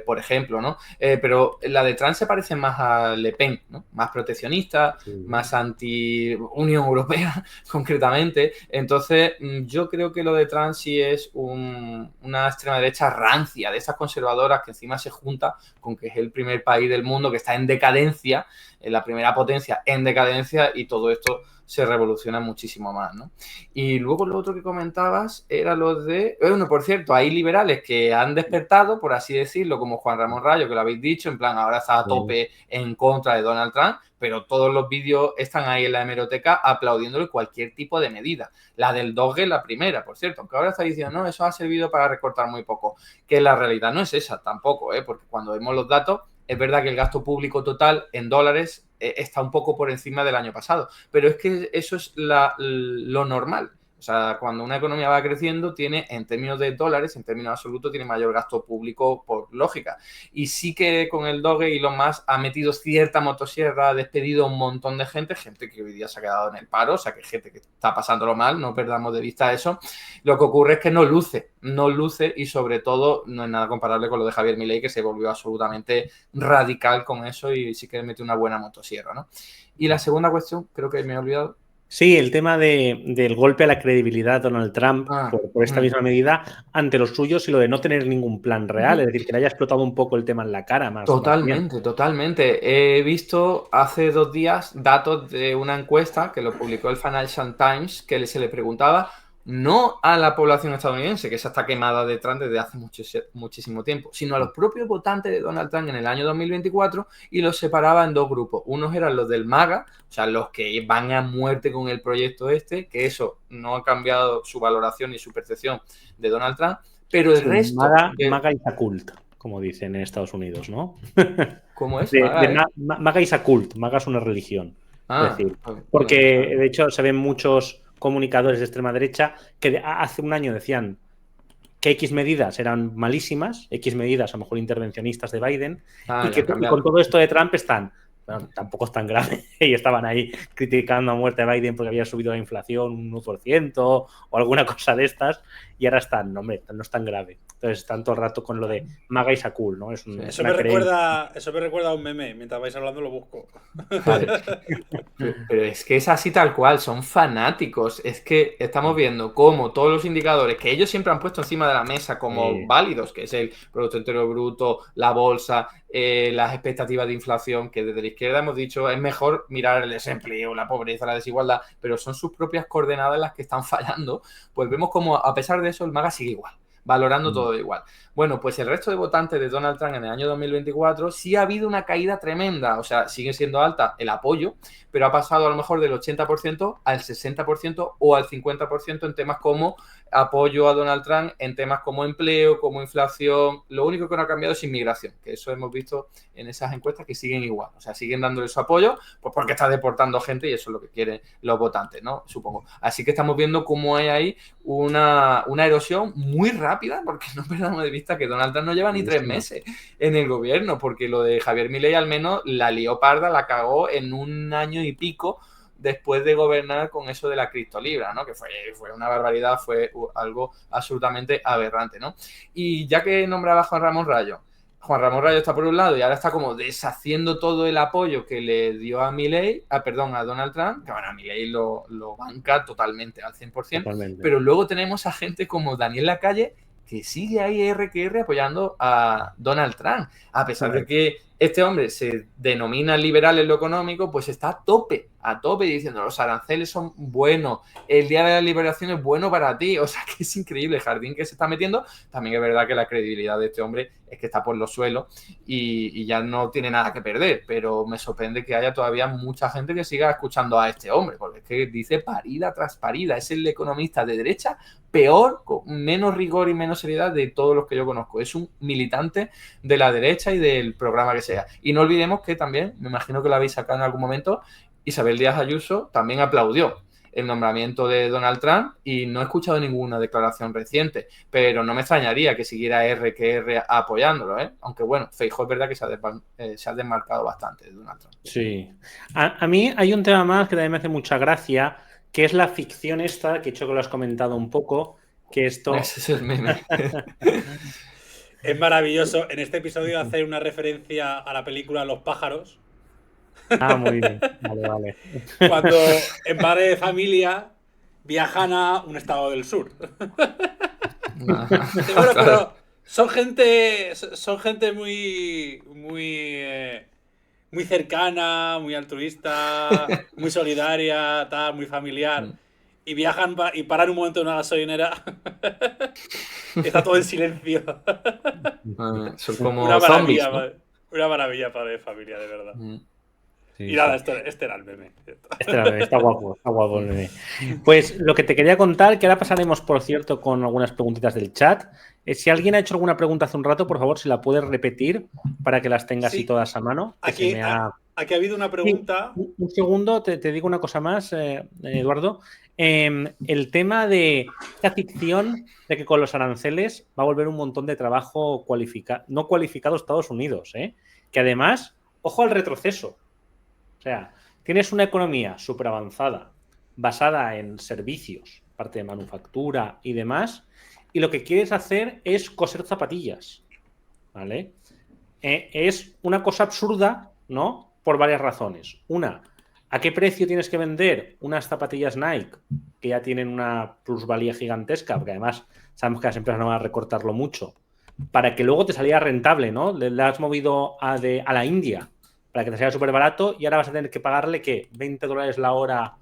S2: por ejemplo, ¿no? Pero la de Trump se parece más a Le Pen, ¿no? Más proteccionista, más anti-Unión Europea, concretamente. Entonces, yo creo que lo de Trump sí es una extrema derecha rancia, de esas conservadoras que encima se junta con que es el primer país del mundo que está en decadencia, la primera potencia en decadencia, y todo esto se revoluciona muchísimo más, ¿no? Y luego lo otro que comentabas era lo de... Bueno, por cierto, hay liberales que han despertado, por así decirlo, como Juan Ramón Rayo, que lo habéis dicho, en plan, ahora está a tope en contra de Donald Trump, pero todos los vídeos están ahí en la hemeroteca aplaudiéndole cualquier tipo de medida. La del Doge, la primera, por cierto, aunque ahora está diciendo, no, eso ha servido para recortar muy poco, que la realidad no es esa tampoco, porque cuando vemos los datos, es verdad que el gasto público total en dólares está un poco por encima del año pasado, pero es que eso es lo normal. O sea, cuando una economía va creciendo, tiene, en términos de dólares, en términos absolutos, tiene mayor gasto público por lógica. Y sí que con el Doge Elon Musk ha metido cierta motosierra, ha despedido a un montón de gente que hoy día se ha quedado en el paro, o sea, que gente que está pasándolo mal, no perdamos de vista eso. Lo que ocurre es que no luce y sobre todo no es nada comparable con lo de Javier Milei, que se volvió absolutamente radical con eso y sí que metió una buena motosierra, ¿no? Y la segunda cuestión, creo que me he olvidado.
S1: Sí, el tema del golpe a la credibilidad de Donald Trump por esta misma medida ante los suyos y lo de no tener ningún plan real, es decir, que le haya explotado un poco el tema en la cara más.
S2: Totalmente. He visto hace 2 días datos de una encuesta que lo publicó el Financial Times, que se le preguntaba no a la población estadounidense, que esa está quemada de Trump desde hace muchísimo tiempo, sino a los propios votantes de Donald Trump en el año 2024, y los separaba en 2 grupos. Unos eran los del MAGA, o sea, los que van a muerte con el proyecto que eso no ha cambiado su valoración ni su percepción de Donald Trump, pero el resto...
S1: MAGA is a cult, como dicen en Estados Unidos, ¿no?
S2: ¿Cómo es?
S1: MAGA is a cult, MAGA es una religión. Es decir, porque de hecho se ven muchos comunicadores de extrema derecha que hace un año decían que X medidas eran malísimas, X medidas a lo mejor intervencionistas de Biden, y que con todo esto de Trump están, bueno, tampoco es tan grave, y estaban ahí criticando a muerte a Biden porque había subido la inflación un 1% o alguna cosa de estas, y ahora están, no, hombre, no es tan grave. Entonces están todo el rato con lo de MAGA y Sakul, ¿no?
S3: Eso me recuerda a un meme. Mientras vais hablando lo busco.
S2: Vale. Pero es que es así tal cual, son fanáticos. Es que estamos viendo cómo todos los indicadores que ellos siempre han puesto encima de la mesa como válidos, que es el Producto Interior Bruto, la bolsa, las expectativas de inflación, que desde la izquierda hemos dicho es mejor mirar el desempleo, la pobreza, la desigualdad, pero son sus propias coordenadas las que están fallando. Pues vemos como a pesar de eso el MAGA sigue igual, valorando todo igual. Bueno, pues el resto de votantes de Donald Trump en el año 2024 sí ha habido una caída tremenda, o sea, sigue siendo alta el apoyo, pero ha pasado a lo mejor del 80% al 60% o al 50% en temas como apoyo a Donald Trump, en temas como empleo, como inflación. Lo único que no ha cambiado es inmigración, que eso hemos visto en esas encuestas que siguen igual, o sea, siguen dándole su apoyo, pues porque está deportando gente y eso es lo que quieren los votantes, ¿no? Supongo. Así que estamos viendo cómo hay ahí una erosión muy rápida, porque no perdamos de vista que Donald Trump no lleva ni 3 meses en el gobierno, porque lo de Javier Milei al menos la lió parda, la cagó en 1 año y pico después de gobernar con eso de la criptolibra, ¿no? Que fue una barbaridad, fue algo absolutamente aberrante, ¿no? Y ya que nombraba a Juan Ramón Rayo está por un lado y ahora está como deshaciendo todo el apoyo que le dio a a Donald Trump, que bueno, a Milei lo banca totalmente, al 100%, totalmente. Pero luego tenemos a gente como Daniel Lacalle, que sigue ahí R apoyando a Donald Trump, a pesar de que este hombre se denomina liberal en lo económico, pues está a tope diciendo los aranceles son buenos, el día de la liberación es bueno para ti, o sea que es increíble el jardín que se está metiendo. También es verdad que la credibilidad de este hombre es que está por los suelos y ya no tiene nada que perder, pero me sorprende que haya todavía mucha gente que siga escuchando a este hombre, porque es que dice parida tras parida, es el economista de derecha peor, con menos rigor y menos seriedad de todos los que yo conozco. Es un militante de la derecha y del programa que sea. Y no olvidemos que también, me imagino que lo habéis sacado en algún momento, Isabel Díaz Ayuso también aplaudió el nombramiento de Donald Trump y no he escuchado ninguna declaración reciente, pero no me extrañaría que siguiera R apoyándolo, ¿eh? Aunque bueno, Feijóo es verdad que se ha desmarcado bastante de Donald Trump.
S1: Sí. A mí hay un tema más que también me hace mucha gracia, que es la ficción esta, que he hecho que lo has comentado un poco, que esto...
S2: Ese es el meme.
S3: Es maravilloso en este episodio hacer una referencia a la película Los pájaros.
S1: Muy bien. Vale.
S3: Cuando en Padre de Familia viajan a un estado del sur. Bueno, pero son gente muy cercana, muy altruista, muy solidaria, tal, muy familiar. Y viajan y paran un momento en una gasolinera. Está todo en silencio.
S2: Son como
S3: Una maravilla,
S2: zombies, ¿no?
S3: Una maravilla Padre de Familia, de verdad.
S1: Sí,
S3: y nada, este era el meme.
S1: Está guapo el meme. Pues lo que te quería contar, que ahora pasaremos, por cierto, con algunas preguntitas del chat. Si alguien ha hecho alguna pregunta hace un rato, por favor, si la puedes repetir para que las tengas así todas a mano.
S3: Aquí ha habido una pregunta.
S1: Sí, un segundo, te digo una cosa más, Eduardo. El tema de esta ficción de que con los aranceles va a volver un montón de trabajo no cualificado a Estados Unidos, que además, ojo al retroceso. O sea, tienes una economía súper avanzada, basada en servicios, parte de manufactura y demás, y lo que quieres hacer es coser zapatillas, ¿vale? Es una cosa absurda, ¿no? Por varias razones. Una, ¿a qué precio tienes que vender unas zapatillas Nike que ya tienen una plusvalía gigantesca? Porque además sabemos que las empresas no van a recortarlo mucho, para que luego te saliera rentable, ¿no? Le has movido a la India para que te salga súper barato y ahora vas a tener que pagarle, ¿qué? $20 la hora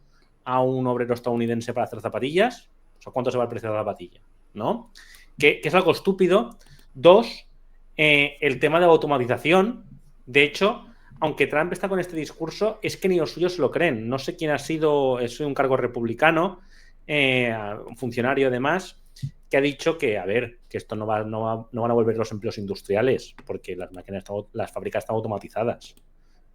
S1: a un obrero estadounidense para hacer zapatillas. O sea, ¿cuánto se va el precio de la zapatilla? ¿No? Que es algo estúpido. Dos, el tema de la automatización. De hecho, aunque Trump está con este discurso, es que ni los suyos se lo creen. No sé quién ha sido, es un cargo republicano, un funcionario además, que ha dicho que, a ver, que esto no van a volver los empleos industriales, porque las fábricas están automatizadas,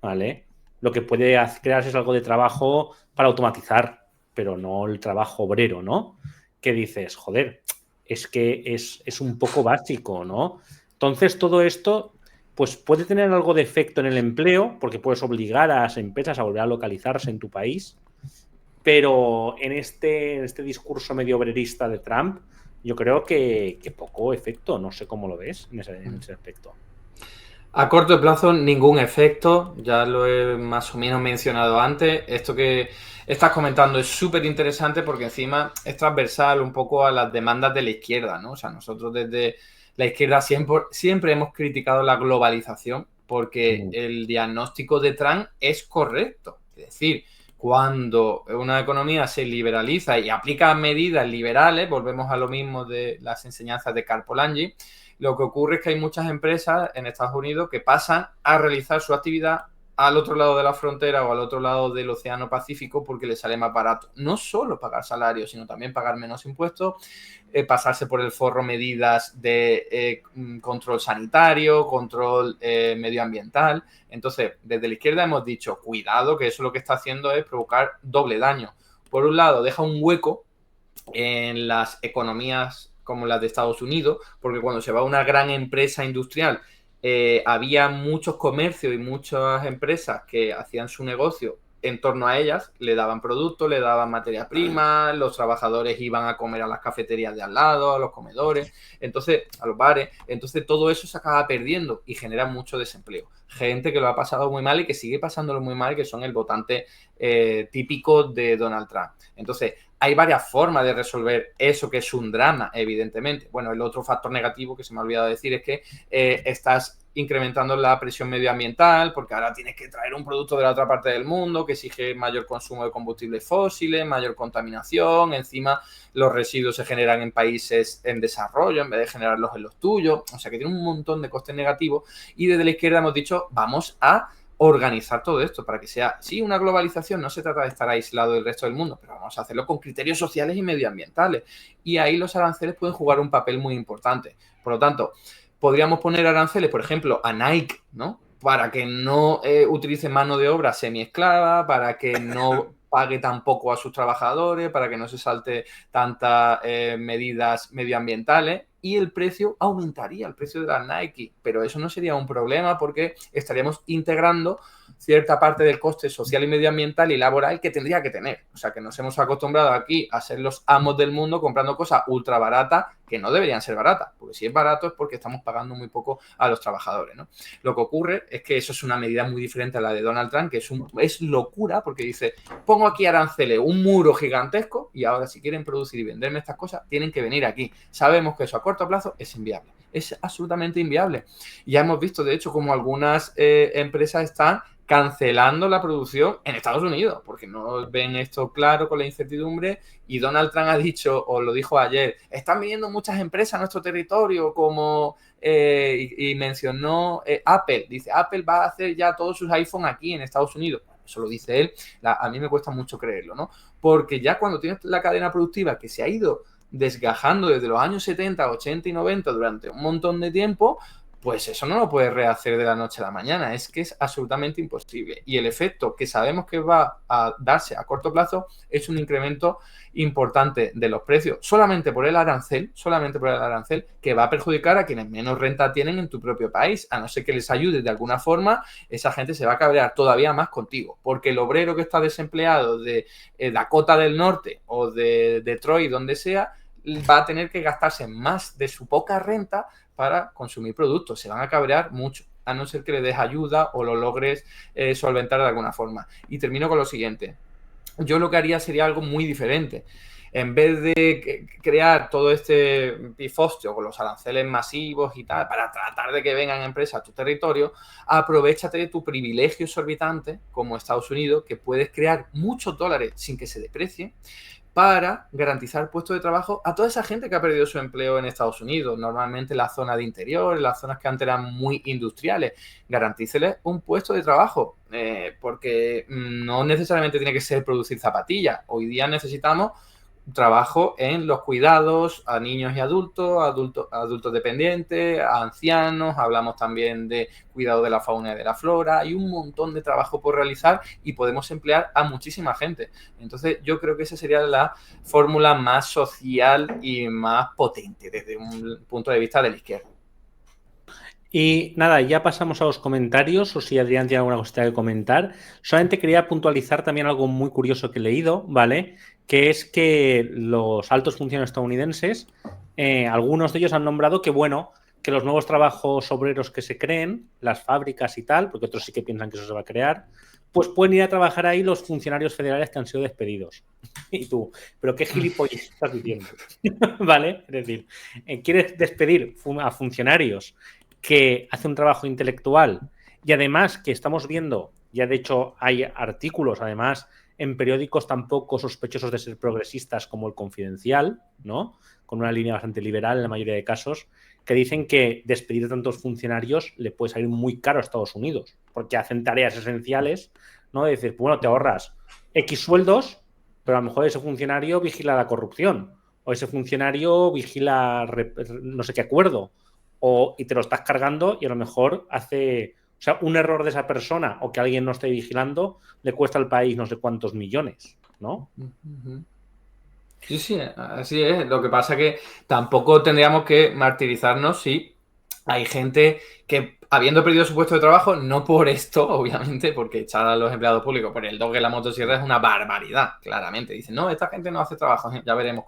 S1: ¿vale? Lo que puede crearse es algo de trabajo para automatizar, pero no el trabajo obrero, ¿no? Que dices, joder, es que es un poco básico, ¿no? Entonces, todo esto pues puede tener algo de efecto en el empleo, porque puedes obligar a las empresas a volver a localizarse en tu país, pero en este discurso medio obrerista de Trump, yo creo que poco efecto. No sé cómo lo ves en ese aspecto.
S2: A corto plazo, ningún efecto. Ya lo he más o menos mencionado antes. Esto que estás comentando es súper interesante porque encima es transversal un poco a las demandas de la izquierda, ¿no? O sea, nosotros desde la izquierda siempre hemos criticado la globalización porque el diagnóstico de Trump es correcto. Es decir, cuando una economía se liberaliza y aplica medidas liberales, volvemos a lo mismo de las enseñanzas de Karl Polanyi, lo que ocurre es que hay muchas empresas en Estados Unidos que pasan a realizar su actividad al otro lado de la frontera o al otro lado del Océano Pacífico porque les sale más barato. No solo pagar salarios, sino también pagar menos impuestos, pasarse por el forro medidas de control sanitario, control medioambiental. Entonces, desde la izquierda hemos dicho, cuidado, que eso lo que está haciendo es provocar doble daño. Por un lado, deja un hueco en las economías como las de Estados Unidos, porque cuando se va a una gran empresa industrial, había muchos comercios y muchas empresas que hacían su negocio en torno a ellas, le daban productos, le daban materia prima, los trabajadores iban a comer a las cafeterías de al lado, a los comedores, entonces a los bares, entonces todo eso se acaba perdiendo y genera mucho desempleo. Gente que lo ha pasado muy mal y que sigue pasándolo muy mal, que son el votante típico de Donald Trump. Entonces, hay varias formas de resolver eso, que es un drama, evidentemente. Bueno, el otro factor negativo que se me ha olvidado decir es que estás incrementando la presión medioambiental porque ahora tienes que traer un producto de la otra parte del mundo que exige mayor consumo de combustibles fósiles, mayor contaminación, encima los residuos se generan en países en desarrollo en vez de generarlos en los tuyos, o sea que tiene un montón de costes negativos y desde la izquierda hemos dicho vamos a organizar todo esto para que sea, sí, una globalización, no se trata de estar aislado del resto del mundo, pero vamos a hacerlo con criterios sociales y medioambientales y ahí los aranceles pueden jugar un papel muy importante. Por lo tanto, podríamos poner aranceles, por ejemplo, a Nike, ¿no? Para que no utilice mano de obra semiesclava, para que no pague tan poco a sus trabajadores, para que no se salte tantas medidas medioambientales, y el precio aumentaría, el precio de las Nike. Pero eso no sería un problema porque estaríamos integrando cierta parte del coste social y medioambiental y laboral que tendría que tener. O sea, que nos hemos acostumbrado aquí a ser los amos del mundo comprando cosas ultra baratas que no deberían ser baratas, porque si es barato es porque estamos pagando muy poco a los trabajadores, ¿no? Lo que ocurre es que eso es una medida muy diferente a la de Donald Trump, que es locura, porque dice, pongo aquí aranceles, un muro gigantesco, y ahora si quieren producir y venderme estas cosas, tienen que venir aquí. Sabemos que eso a corto plazo es inviable, es absolutamente inviable. Ya hemos visto, de hecho, como algunas empresas están cancelando la producción en Estados Unidos, porque no ven esto claro con la incertidumbre, y Donald Trump ha dicho, o lo dijo ayer, están viniendo muchas empresas a nuestro territorio, como y mencionó Apple, dice, Apple va a hacer ya todos sus iPhone aquí en Estados Unidos. Eso lo dice él, a mí me cuesta mucho creerlo, ¿no? Porque ya cuando tienes la cadena productiva que se ha ido desgajando desde los años 70, 80 y 90 durante un montón de tiempo, pues eso no lo puedes rehacer de la noche a la mañana, es que es absolutamente imposible. Y el efecto que sabemos que va a darse a corto plazo es un incremento importante de los precios, solamente por el arancel, que va a perjudicar a quienes menos renta tienen en tu propio país. A no ser que les ayudes de alguna forma, esa gente se va a cabrear todavía más contigo, porque el obrero que está desempleado de Dakota del Norte o de Detroit, donde sea, va a tener que gastarse más de su poca renta para consumir productos. Se van a cabrear mucho, a no ser que le des ayuda o lo logres solventar de alguna forma. Y termino con lo siguiente. Yo lo que haría sería algo muy diferente. En vez de crear todo este pifostio con los aranceles masivos y tal, para tratar de que vengan empresas a tu territorio, aprovéchate de tu privilegio exorbitante como Estados Unidos, que puedes crear muchos dólares sin que se deprecien, para garantizar puestos de trabajo a toda esa gente que ha perdido su empleo en Estados Unidos, normalmente en la zona de interior, en las zonas que antes eran muy industriales. Garantíceles un puesto de trabajo, porque no necesariamente tiene que ser producir zapatillas. Hoy día necesitamos trabajo en los cuidados a niños y adultos dependientes, a ancianos, hablamos también de cuidado de la fauna y de la flora. Hay un montón de trabajo por realizar y podemos emplear a muchísima gente. Entonces yo creo que esa sería la fórmula más social y más potente desde un punto de vista de la izquierda.
S1: Y nada, ya pasamos a los comentarios, o si Adrián tiene alguna cosita que comentar. Solamente quería puntualizar también algo muy curioso que he leído, ¿vale? Que es que los altos funcionarios estadounidenses, algunos de ellos han nombrado que, bueno, que los nuevos trabajos obreros que se creen, las fábricas y tal, porque otros sí que piensan que eso se va a crear, pues pueden ir a trabajar ahí los funcionarios federales que han sido despedidos. Y tú, ¿pero qué gilipollas estás diciendo? ¿Vale? Es decir, ¿quieres despedir a funcionarios que hacen un trabajo intelectual y además que estamos viendo, ya de hecho hay artículos además en periódicos tan poco sospechosos de ser progresistas como El Confidencial, ¿no? Con una línea bastante liberal en la mayoría de casos, que dicen que despedir a tantos funcionarios le puede salir muy caro a Estados Unidos, porque hacen tareas esenciales, ¿no? De decir, bueno, te ahorras X sueldos, pero a lo mejor ese funcionario vigila la corrupción, o ese funcionario vigila no sé qué acuerdo, y te lo estás cargando y a lo mejor hace, o sea, un error de esa persona o que alguien no esté vigilando le cuesta al país no sé cuántos millones, ¿no?
S2: Sí, sí, así es. Lo que pasa es que tampoco tendríamos que martirizarnos si hay gente que, habiendo perdido su puesto de trabajo, no por esto, obviamente, porque echar a los empleados públicos por el doble de la motosierra es una barbaridad, claramente. Dicen, no, esta gente no hace trabajo. Ya veremos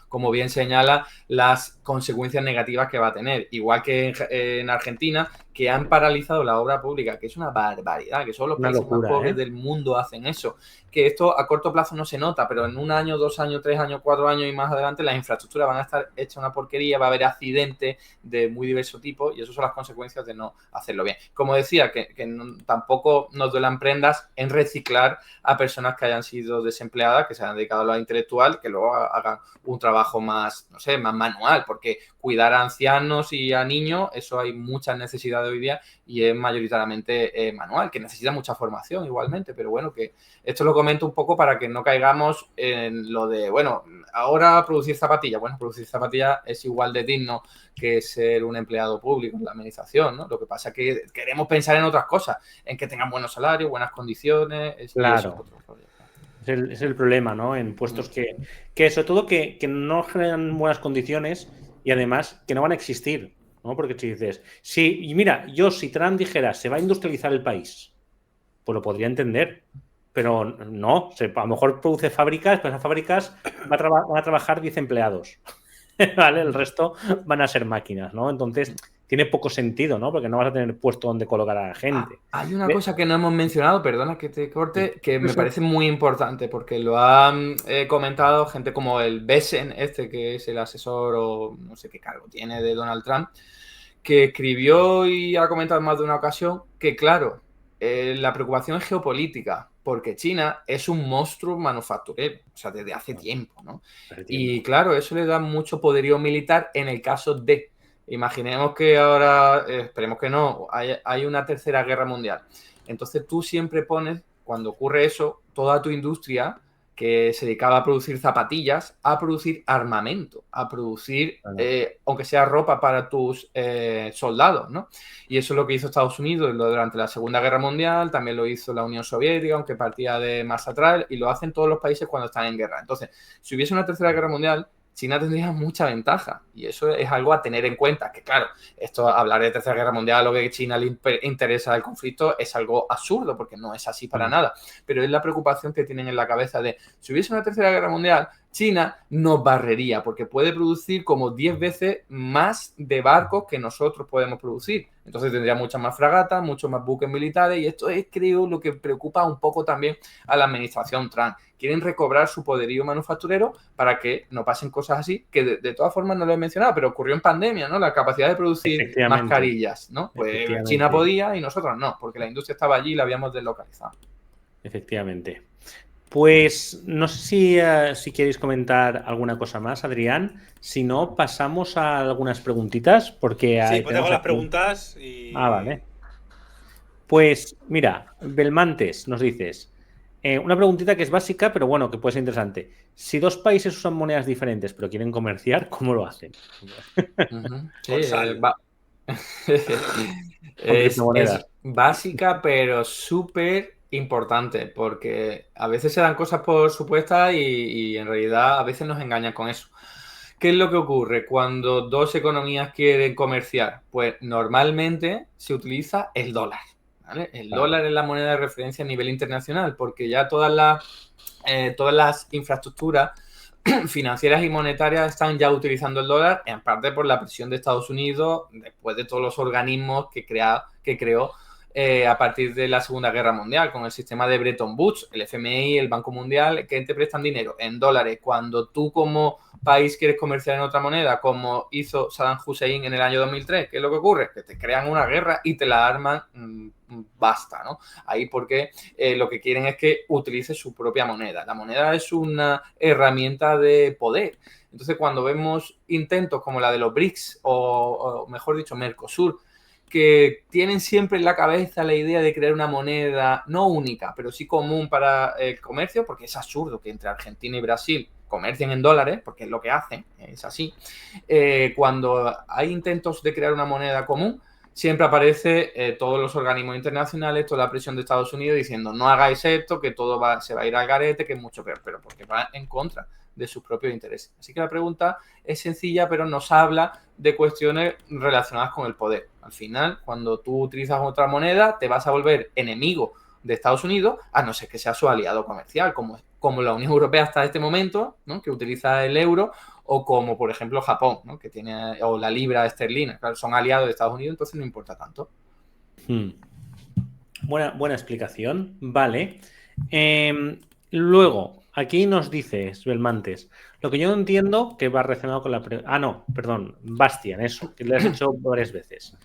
S2: como bien señala las consecuencias negativas que va a tener. Igual que en Argentina, que han paralizado la obra pública, que es una barbaridad, que solo los países más pobres del mundo hacen eso. Que esto a corto plazo no se nota, pero en 1 año, 2 años, 3 años, 4 años y más adelante las infraestructuras van a estar hechas una porquería, va a haber accidentes de muy diverso tipo y esas son las consecuencias de no hacerlo bien. Como decía, que tampoco nos duelan prendas en reciclar a personas que hayan sido desempleadas, que se hayan dedicado a lo intelectual, que luego hagan un trabajo más, no sé, más manual, porque cuidar a ancianos y a niños, eso hay muchas necesidades hoy día y es mayoritariamente manual, que necesita mucha formación igualmente, pero bueno, que esto lo comento un poco para que no caigamos en lo de, bueno, ahora producir zapatillas. Bueno, producir zapatillas es igual de digno que ser un empleado público en la administración, ¿no? Lo que pasa es que queremos pensar en otras cosas, en que tengan buenos salarios, buenas condiciones.
S1: Claro. Es el problema, ¿no? En puestos que sobre todo que no generan buenas condiciones y además que no van a existir, ¿no? Porque si dices, sí, y mira, si Trump dijera, se va a industrializar el país, pues lo podría entender. Pero no, a lo mejor produce fábricas, pero esas fábricas van a trabajar 10 empleados, ¿vale? El resto van a ser máquinas, ¿no? Entonces tiene poco sentido, ¿no? Porque no vas a tener puesto donde colocar a la gente.
S2: Hay una cosa que no hemos mencionado, perdona que te corte,
S1: Sí.
S2: que me parece muy importante, porque lo han comentado gente como el Besen, que es el asesor o no sé qué cargo tiene de Donald Trump, que escribió y ha comentado en más de una ocasión que, claro, la preocupación es geopolítica, porque China es un monstruo manufacturero, o sea, desde hace tiempo, ¿no? Y claro, eso le da mucho poderío militar en el caso de, imaginemos que ahora, esperemos que no, hay una tercera guerra mundial. Entonces tú siempre pones, cuando ocurre eso, toda tu industria que se dedicaba a producir zapatillas, a producir armamento, a producir, aunque sea ropa para tus soldados, ¿no? Y eso es lo que hizo Estados Unidos durante la Segunda Guerra Mundial, también lo hizo la Unión Soviética, aunque partía de más atrás, y lo hacen todos los países cuando están en guerra. Entonces, si hubiese una Tercera Guerra Mundial, China tendría mucha ventaja y eso es algo a tener en cuenta, que claro, esto hablar de Tercera Guerra Mundial o que a China le interesa el conflicto es algo absurdo porque no es así para nada, pero es la preocupación que tienen en la cabeza de si hubiese una Tercera Guerra Mundial, China nos barrería porque puede producir como 10 veces más de barcos que nosotros podemos producir. Entonces tendría muchas más fragatas, muchos más buques militares y esto es, creo, lo que preocupa un poco también a la administración Trump. Quieren recobrar su poderío manufacturero para que no pasen cosas así, que de todas formas no lo he mencionado, pero ocurrió en pandemia, ¿no? La capacidad de producir mascarillas, ¿no? Pues China podía y nosotros no, porque la industria estaba allí y la habíamos deslocalizado.
S1: Efectivamente. Pues no sé si queréis comentar alguna cosa más, Adrián. Si no, pasamos a algunas preguntitas, porque
S3: sí, pues tengo las preguntas y...
S1: vale. Pues mira, Belmantes, nos dices una preguntita que es básica, pero bueno, que puede ser interesante. Si dos países usan monedas diferentes, pero quieren comerciar, ¿cómo lo hacen?
S2: Sí, es básica, pero súper importante, porque a veces se dan cosas por supuestas y en realidad a veces nos engañan con eso. ¿Qué es lo que ocurre cuando dos economías quieren comerciar? Pues normalmente se utiliza el dólar, ¿vale? El dólar es la moneda de referencia a nivel internacional, porque ya todas las infraestructuras financieras y monetarias están ya utilizando el dólar, en parte por la presión de Estados Unidos, después de todos los organismos que creó a partir de la Segunda Guerra Mundial, con el sistema de Bretton Woods, el FMI, el Banco Mundial, que te prestan dinero en dólares. Cuando tú como país quieres comerciar en otra moneda, como hizo Saddam Hussein en el año 2003, ¿qué es lo que ocurre? Que te crean una guerra y te la arman, basta, ¿no? Ahí porque lo que quieren es que utilices su propia moneda. La moneda es una herramienta de poder. Entonces, cuando vemos intentos como la de los BRICS o mejor dicho, Mercosur, que tienen siempre en la cabeza la idea de crear una moneda no única, pero sí común para el comercio, porque es absurdo que entre Argentina y Brasil comercien en dólares, porque es lo que hacen, es así. Cuando hay intentos de crear una moneda común, siempre aparece todos los organismos internacionales, toda la presión de Estados Unidos diciendo no hagáis esto, que todo se va a ir al garete, que es mucho peor, pero porque va en contra de sus propios intereses. Así que la pregunta es sencilla, pero nos habla de cuestiones relacionadas con el poder. Al final, cuando tú utilizas otra moneda, te vas a volver enemigo de Estados Unidos, a no ser que sea su aliado comercial, como la Unión Europea hasta este momento, ¿no? Que utiliza el euro, o como, por ejemplo, Japón, ¿no? Que tiene, o la libra esterlina. Claro, son aliados de Estados Unidos, entonces no importa tanto.
S1: Buena explicación. Vale. Luego, aquí nos dices, Belmantes, lo que yo no entiendo, que va relacionado con la... Bastian, eso, que le has hecho varias veces.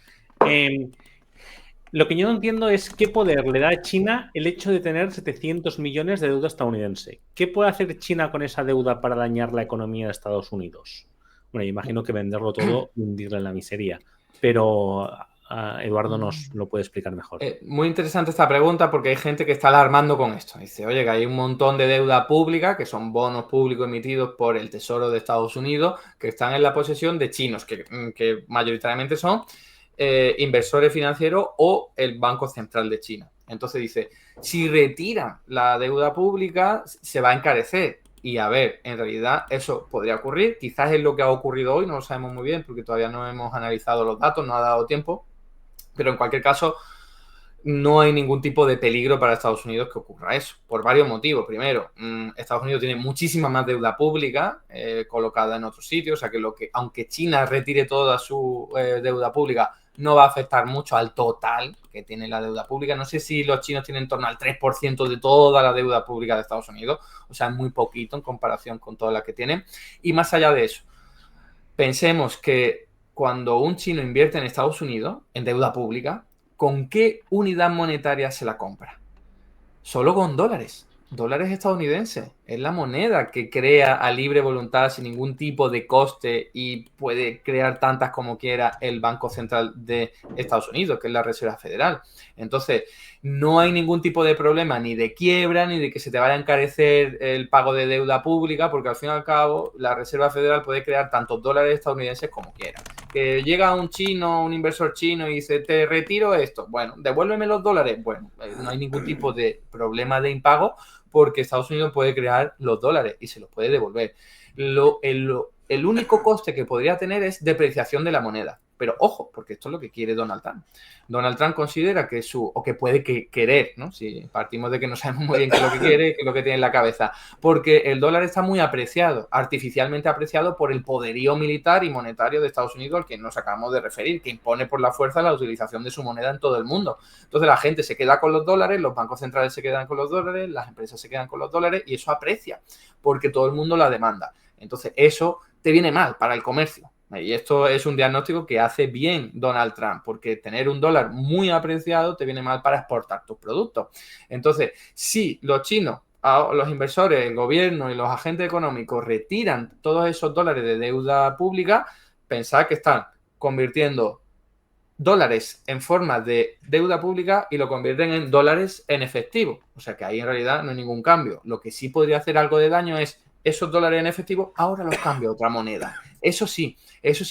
S1: Lo que yo no entiendo es qué poder le da a China el hecho de tener 700 millones de deuda estadounidense. ¿Qué puede hacer China con esa deuda para dañar la economía de Estados Unidos? Bueno, imagino que venderlo todo y hundirla en la miseria. Pero Eduardo nos lo puede explicar mejor.
S2: Muy interesante esta pregunta porque hay gente que está alarmando con esto. Dice, oye, que hay un montón de deuda pública, que son bonos públicos emitidos por el Tesoro de Estados Unidos, que están en la posesión de chinos, que mayoritariamente son inversores financieros o el Banco Central de China. Entonces dice, si retiran la deuda pública, se va a encarecer. Y a ver, en realidad eso podría ocurrir. Quizás es lo que ha ocurrido hoy, no lo sabemos muy bien porque todavía no hemos analizado los datos, no ha dado tiempo. Pero en cualquier caso, no hay ningún tipo de peligro para Estados Unidos que ocurra eso, por varios motivos. Primero, Estados Unidos tiene muchísima más deuda pública colocada en otros sitios, o sea que aunque China retire toda su deuda pública, no va a afectar mucho al total que tiene la deuda pública. No sé si los chinos tienen en torno al 3% de toda la deuda pública de Estados Unidos, o sea, es muy poquito en comparación con toda la que tienen. Y más allá de eso, pensemos que cuando un chino invierte en Estados Unidos, en deuda pública, ¿con qué unidad monetaria se la compra? Solo con dólares. Dólares estadounidenses. Es la moneda que crea a libre voluntad sin ningún tipo de coste y puede crear tantas como quiera el Banco Central de Estados Unidos, que es la Reserva Federal. Entonces, no hay ningún tipo de problema ni de quiebra ni de que se te vaya a encarecer el pago de deuda pública, porque al fin y al cabo la Reserva Federal puede crear tantos dólares estadounidenses como quiera. Que llega un chino, un inversor chino y dice, te retiro esto. Bueno, devuélveme los dólares. Bueno, no hay ningún tipo de problema de impago porque Estados Unidos puede crear los dólares y se los puede devolver. El único coste que podría tener es depreciación de la moneda. Pero ojo, porque esto es lo que quiere Donald Trump. Donald Trump considera que o que puede querer, ¿no? Si partimos de que no sabemos muy bien qué es lo que quiere, qué es lo que tiene en la cabeza. Porque el dólar está muy apreciado, artificialmente apreciado por el poderío militar y monetario de Estados Unidos al que nos acabamos de referir, que impone por la fuerza la utilización de su moneda en todo el mundo. Entonces la gente se queda con los dólares, los bancos centrales se quedan con los dólares, las empresas se quedan con los dólares y eso aprecia porque todo el mundo la demanda. Entonces eso te viene mal para el comercio. Y esto es un diagnóstico que hace bien Donald Trump, porque tener un dólar muy apreciado te viene mal para exportar tus productos. Entonces, si los chinos, los inversores, el gobierno y los agentes económicos retiran todos esos dólares de deuda pública, pensad que están convirtiendo dólares en forma de deuda pública y lo convierten en dólares en efectivo. O sea que ahí en realidad no hay ningún cambio. Lo que sí podría hacer algo de daño es esos dólares en efectivo, ahora los cambio a otra moneda. Eso sí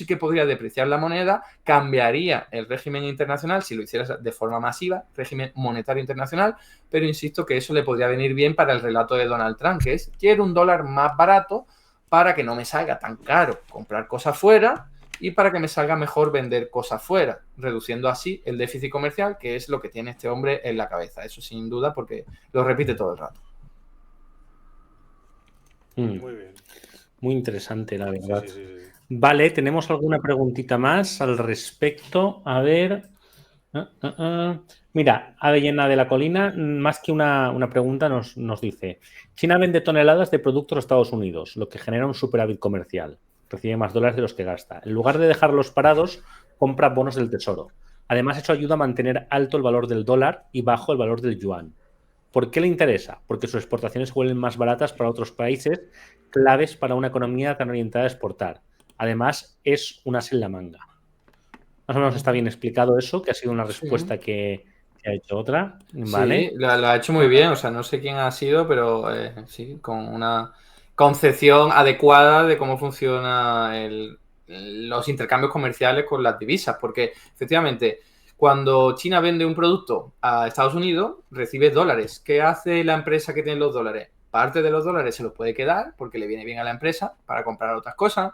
S2: que podría depreciar la moneda, cambiaría el régimen internacional si lo hicieras de forma masiva, régimen monetario internacional, pero insisto que eso le podría venir bien para el relato de Donald Trump, que es, quiero un dólar más barato para que no me salga tan caro comprar cosas fuera y para que me salga mejor vender cosas fuera, reduciendo así el déficit comercial, que es lo que tiene este hombre en la cabeza. Eso sin duda, porque lo repite todo el rato.
S3: Muy bien.
S1: Muy interesante, la verdad.
S3: Sí.
S1: Vale, ¿tenemos alguna preguntita más al respecto? A ver. Mira, Avellana de la Colina, más que una pregunta, nos dice: China vende toneladas de productos a Estados Unidos, lo que genera un superávit comercial. Recibe más dólares de los que gasta. En lugar de dejarlos parados, compra bonos del tesoro. Además, eso ayuda a mantener alto el valor del dólar y bajo el valor del yuan. ¿Por qué le interesa? Porque sus exportaciones se vuelven más baratas para otros países claves para una economía tan orientada a exportar. Además, es un as en la manga. Más o menos está bien explicado eso, que ha sido una respuesta que ha hecho otra. ¿Vale?
S2: Sí, lo ha hecho muy bien. O sea, no sé quién ha sido, pero sí, con una concepción adecuada de cómo funcionan los intercambios comerciales con las divisas. Porque, efectivamente, cuando China vende un producto a Estados Unidos, recibe dólares. ¿Qué hace la empresa que tiene los dólares? Parte de los dólares se los puede quedar porque le viene bien a la empresa para comprar otras cosas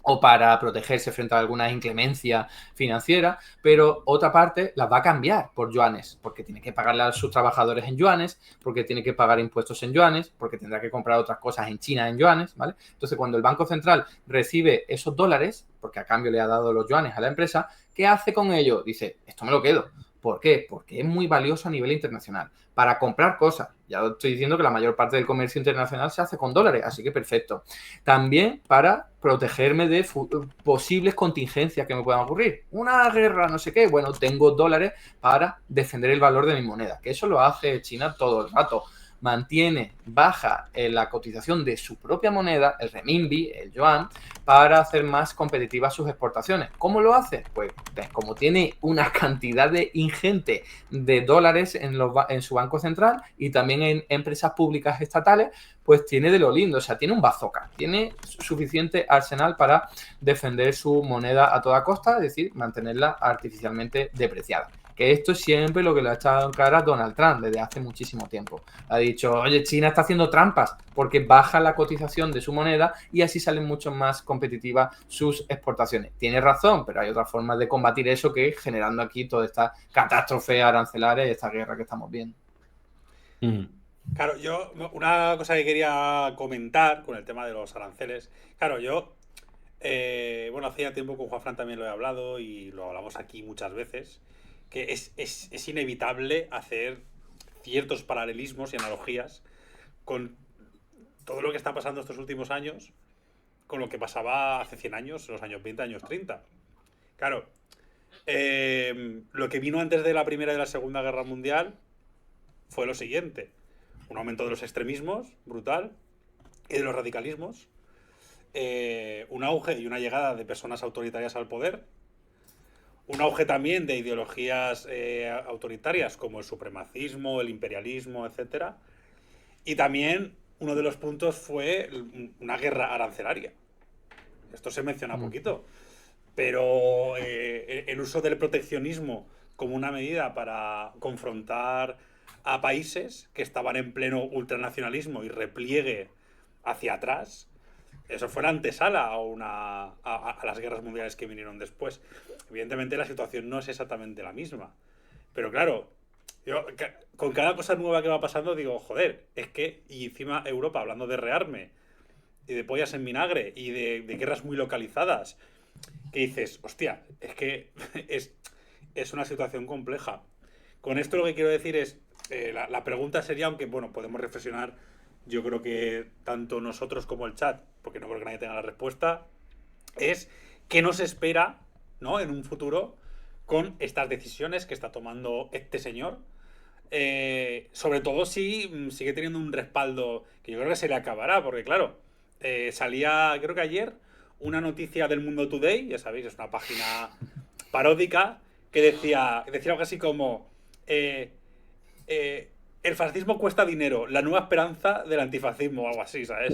S2: o para protegerse frente a alguna inclemencia financiera, pero otra parte las va a cambiar por yuanes, porque tiene que pagarle a sus trabajadores en yuanes, porque tiene que pagar impuestos en yuanes, porque tendrá que comprar otras cosas en China en yuanes, ¿vale? Entonces, cuando el Banco Central recibe esos dólares, porque a cambio le ha dado los yuanes a la empresa, ¿qué hace con ello? Dice, esto me lo quedo. ¿Por qué? Porque es muy valioso a nivel internacional. Para comprar cosas. Ya estoy diciendo que la mayor parte del comercio internacional se hace con dólares, así que perfecto. También para protegerme de posibles contingencias que me puedan ocurrir. Una guerra, no sé qué. Bueno, tengo dólares para defender el valor de mi moneda. Que eso lo hace China todo el rato. mantiene baja la cotización de su propia moneda, el renminbi, el yuan, para hacer más competitivas sus exportaciones. ¿Cómo lo hace? Pues como tiene una cantidad ingente de dólares en su banco central y también en empresas públicas estatales, pues tiene de lo lindo, o sea, tiene un bazooka, tiene suficiente arsenal para defender su moneda a toda costa, es decir, mantenerla artificialmente depreciada. Que esto es siempre lo que le ha echado en cara Donald Trump desde hace muchísimo tiempo. Ha dicho, oye, China está haciendo trampas porque baja la cotización de su moneda y así salen mucho más competitivas sus exportaciones. Tiene razón, pero hay otras formas de combatir eso que generando aquí toda esta catástrofe arancelaria y esta guerra que estamos viendo.
S3: Claro, una cosa que quería comentar con el tema de los aranceles, claro, bueno, hacía tiempo con Juanfran también lo he hablado y lo hablamos aquí muchas veces, que es inevitable hacer ciertos paralelismos y analogías con todo lo que está pasando estos últimos años, con lo que pasaba hace 100 años, los años 20, años 30. Claro, lo que vino antes de la Primera y de la Segunda Guerra Mundial fue lo siguiente: un aumento de los extremismos brutal y de los radicalismos, un auge y una llegada de personas autoritarias al poder, un auge también de ideologías autoritarias como el supremacismo, el imperialismo, etc. Y también uno de los puntos fue una guerra arancelaria. Esto se menciona poquito, pero el uso del proteccionismo como una medida para confrontar a países que estaban en pleno ultranacionalismo y repliegue hacia atrás, eso fue la antesala a las guerras mundiales que vinieron después. Evidentemente la situación no es exactamente la misma, pero claro, yo con cada cosa nueva que va pasando digo, joder, es que, y encima Europa hablando de rearme y de pollas en vinagre y de guerras muy localizadas, que dices, hostia, es que es una situación compleja. Con esto lo que quiero decir es, la pregunta sería, aunque bueno, podemos reflexionar, yo creo que tanto nosotros como el chat, porque no creo que nadie tenga la respuesta, es qué nos espera, ¿no?, en un futuro con estas decisiones que está tomando este señor, sobre todo si sigue teniendo un respaldo que yo creo que se le acabará, porque claro, salía creo que ayer una noticia del Mundo Today, ya sabéis, es una página paródica, que decía algo así como el fascismo cuesta dinero, la nueva esperanza del antifascismo o algo así, ¿sabes?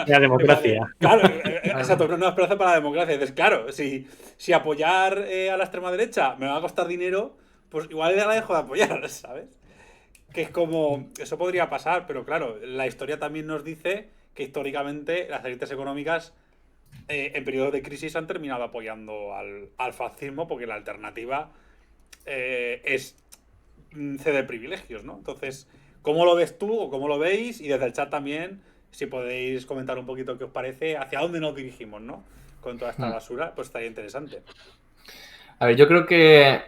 S1: La democracia.
S3: Claro, exacto, una nueva esperanza para la democracia. Entonces, claro, si apoyar a la extrema derecha me va a costar dinero, pues igual ya la dejo de apoyar, ¿sabes? Que es como, eso podría pasar, pero claro, la historia también nos dice que históricamente las élites económicas en periodos de crisis han terminado apoyando al fascismo porque la alternativa es ceder privilegios, ¿no? Entonces, ¿cómo lo ves tú o cómo lo veis? Y desde el chat también, si podéis comentar un poquito qué os parece, hacia dónde nos dirigimos, ¿no? Con toda esta basura, pues estaría interesante.
S2: A ver, yo creo que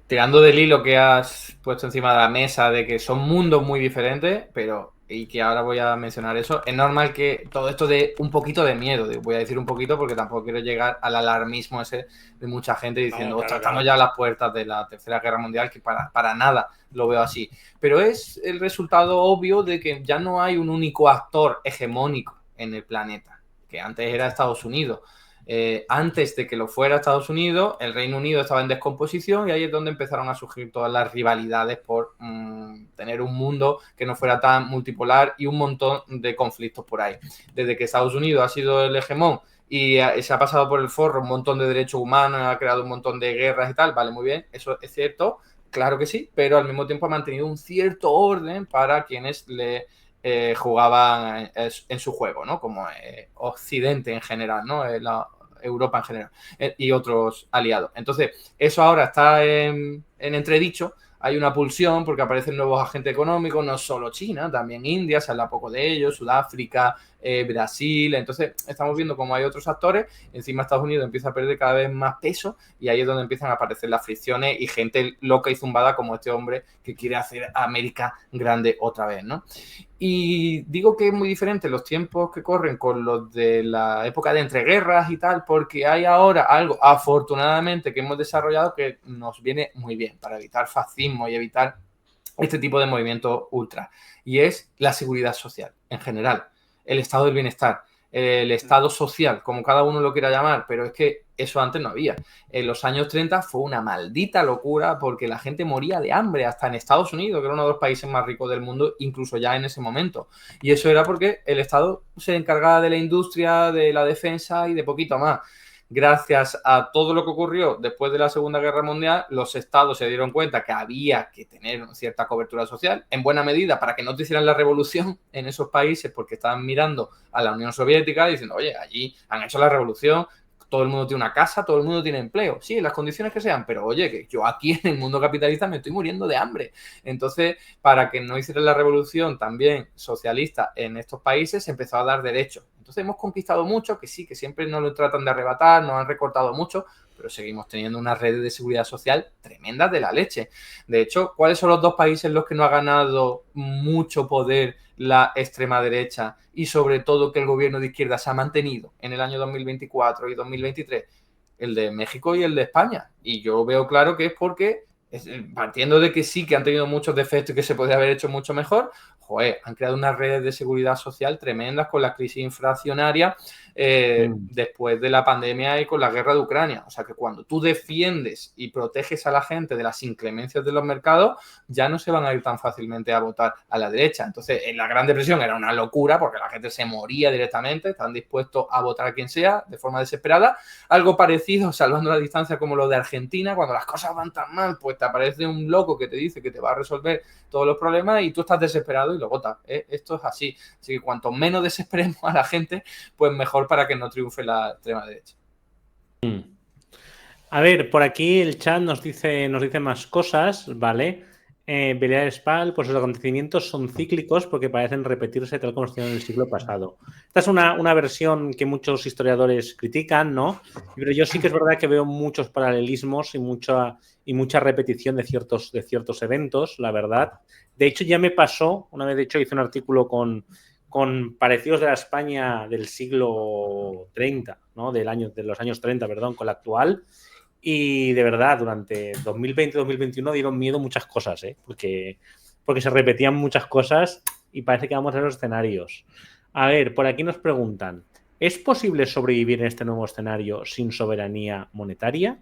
S2: tirando del hilo que has puesto encima de la mesa de que son mundos muy diferentes, pero y que ahora voy a mencionar eso, es normal que todo esto dé un poquito de miedo. Voy a decir un poquito porque tampoco quiero llegar al alarmismo ese de mucha gente diciendo, ostras, estamos ya a las puertas de la Tercera Guerra Mundial, que para nada lo veo así. Pero es el resultado obvio de que ya no hay un único actor hegemónico en el planeta, que antes era Estados Unidos. Antes de que lo fuera Estados Unidos, el Reino Unido estaba en descomposición y ahí es donde empezaron a surgir todas las rivalidades por tener un mundo que no fuera tan multipolar y un montón de conflictos por ahí. Desde que Estados Unidos ha sido el hegemón y se ha pasado por el forro un montón de derechos humanos, ha creado un montón de guerras y tal, vale, muy bien, eso es cierto, claro que sí, pero al mismo tiempo ha mantenido un cierto orden para quienes le jugaban en su juego, ¿no? Como Occidente en general, ¿no? Europa en general y otros aliados. Entonces, eso ahora está en entredicho. Hay una pulsión porque aparecen nuevos agentes económicos, no solo China, también India, se habla poco de ellos, Sudáfrica, Brasil. Entonces, estamos viendo cómo hay otros actores. Encima, Estados Unidos empieza a perder cada vez más peso y ahí es donde empiezan a aparecer las fricciones y gente loca y zumbada como este hombre que quiere hacer a América grande otra vez, ¿no? Y digo que es muy diferente los tiempos que corren con los de la época de entreguerras y tal, porque hay ahora algo, afortunadamente, que hemos desarrollado que nos viene muy bien para evitar fascismo y evitar este tipo de movimientos ultra, y es la seguridad social en general, el estado del bienestar, el estado social, como cada uno lo quiera llamar, pero es que eso antes no había. En los años 30 fue una maldita locura porque la gente moría de hambre, hasta en Estados Unidos, que era uno de los países más ricos del mundo, incluso ya en ese momento. Y eso era porque el Estado se encargaba de la industria, de la defensa y de poquito más. Gracias a todo lo que ocurrió después de la Segunda Guerra Mundial, los estados se dieron cuenta que había que tener cierta cobertura social, en buena medida para que no te hicieran la revolución en esos países, porque estaban mirando a la Unión Soviética y diciendo, oye, allí han hecho la revolución, todo el mundo tiene una casa, todo el mundo tiene empleo, sí, en las condiciones que sean, pero oye, que yo aquí en el mundo capitalista me estoy muriendo de hambre. Entonces, para que no hicieran la revolución también socialista en estos países, se empezó a dar derechos. Entonces hemos conquistado mucho, que sí, que siempre nos lo tratan de arrebatar, nos han recortado mucho, pero seguimos teniendo unas redes de seguridad social tremendas de la leche. De hecho, ¿cuáles son los dos países en los que no ha ganado mucho poder la extrema derecha y sobre todo que el gobierno de izquierda se ha mantenido en el año 2024 y 2023? El de México y el de España. Y yo veo claro que es porque, partiendo de que sí que han tenido muchos defectos y que se podría haber hecho mucho mejor, joder, han creado unas redes de seguridad social tremendas con la crisis inflacionaria después de la pandemia y con la guerra de Ucrania. O sea que cuando tú defiendes y proteges a la gente de las inclemencias de los mercados, ya no se van a ir tan fácilmente a votar a la derecha. Entonces, en la Gran Depresión era una locura porque la gente se moría directamente, están dispuestos a votar a quien sea de forma desesperada. Algo parecido, salvando la distancia, como lo de Argentina, cuando las cosas van tan mal, pues te aparece un loco que te dice que te va a resolver todos los problemas y tú estás desesperado y lo votas. Esto es así. Así que cuanto menos desesperemos a la gente, pues mejor para que no triunfe la extrema derecha.
S1: A ver, por aquí el chat nos dice más cosas, ¿vale? Belial Spal, pues los acontecimientos son cíclicos porque parecen repetirse tal como estuvieron en el siglo pasado. Esta es una versión que muchos historiadores critican, ¿no? Pero yo sí que es verdad que veo muchos paralelismos y mucha repetición de ciertos eventos, la verdad. De hecho, ya me pasó, una vez de hecho hice un artículo con parecidos de la España del siglo 30, ¿no? De los años 30, perdón, con la actual. Y de verdad, durante 2020 y 2021 dieron miedo muchas cosas, porque se repetían muchas cosas y parece que vamos a los escenarios. A ver, por aquí nos preguntan, ¿es posible sobrevivir en este nuevo escenario sin soberanía monetaria?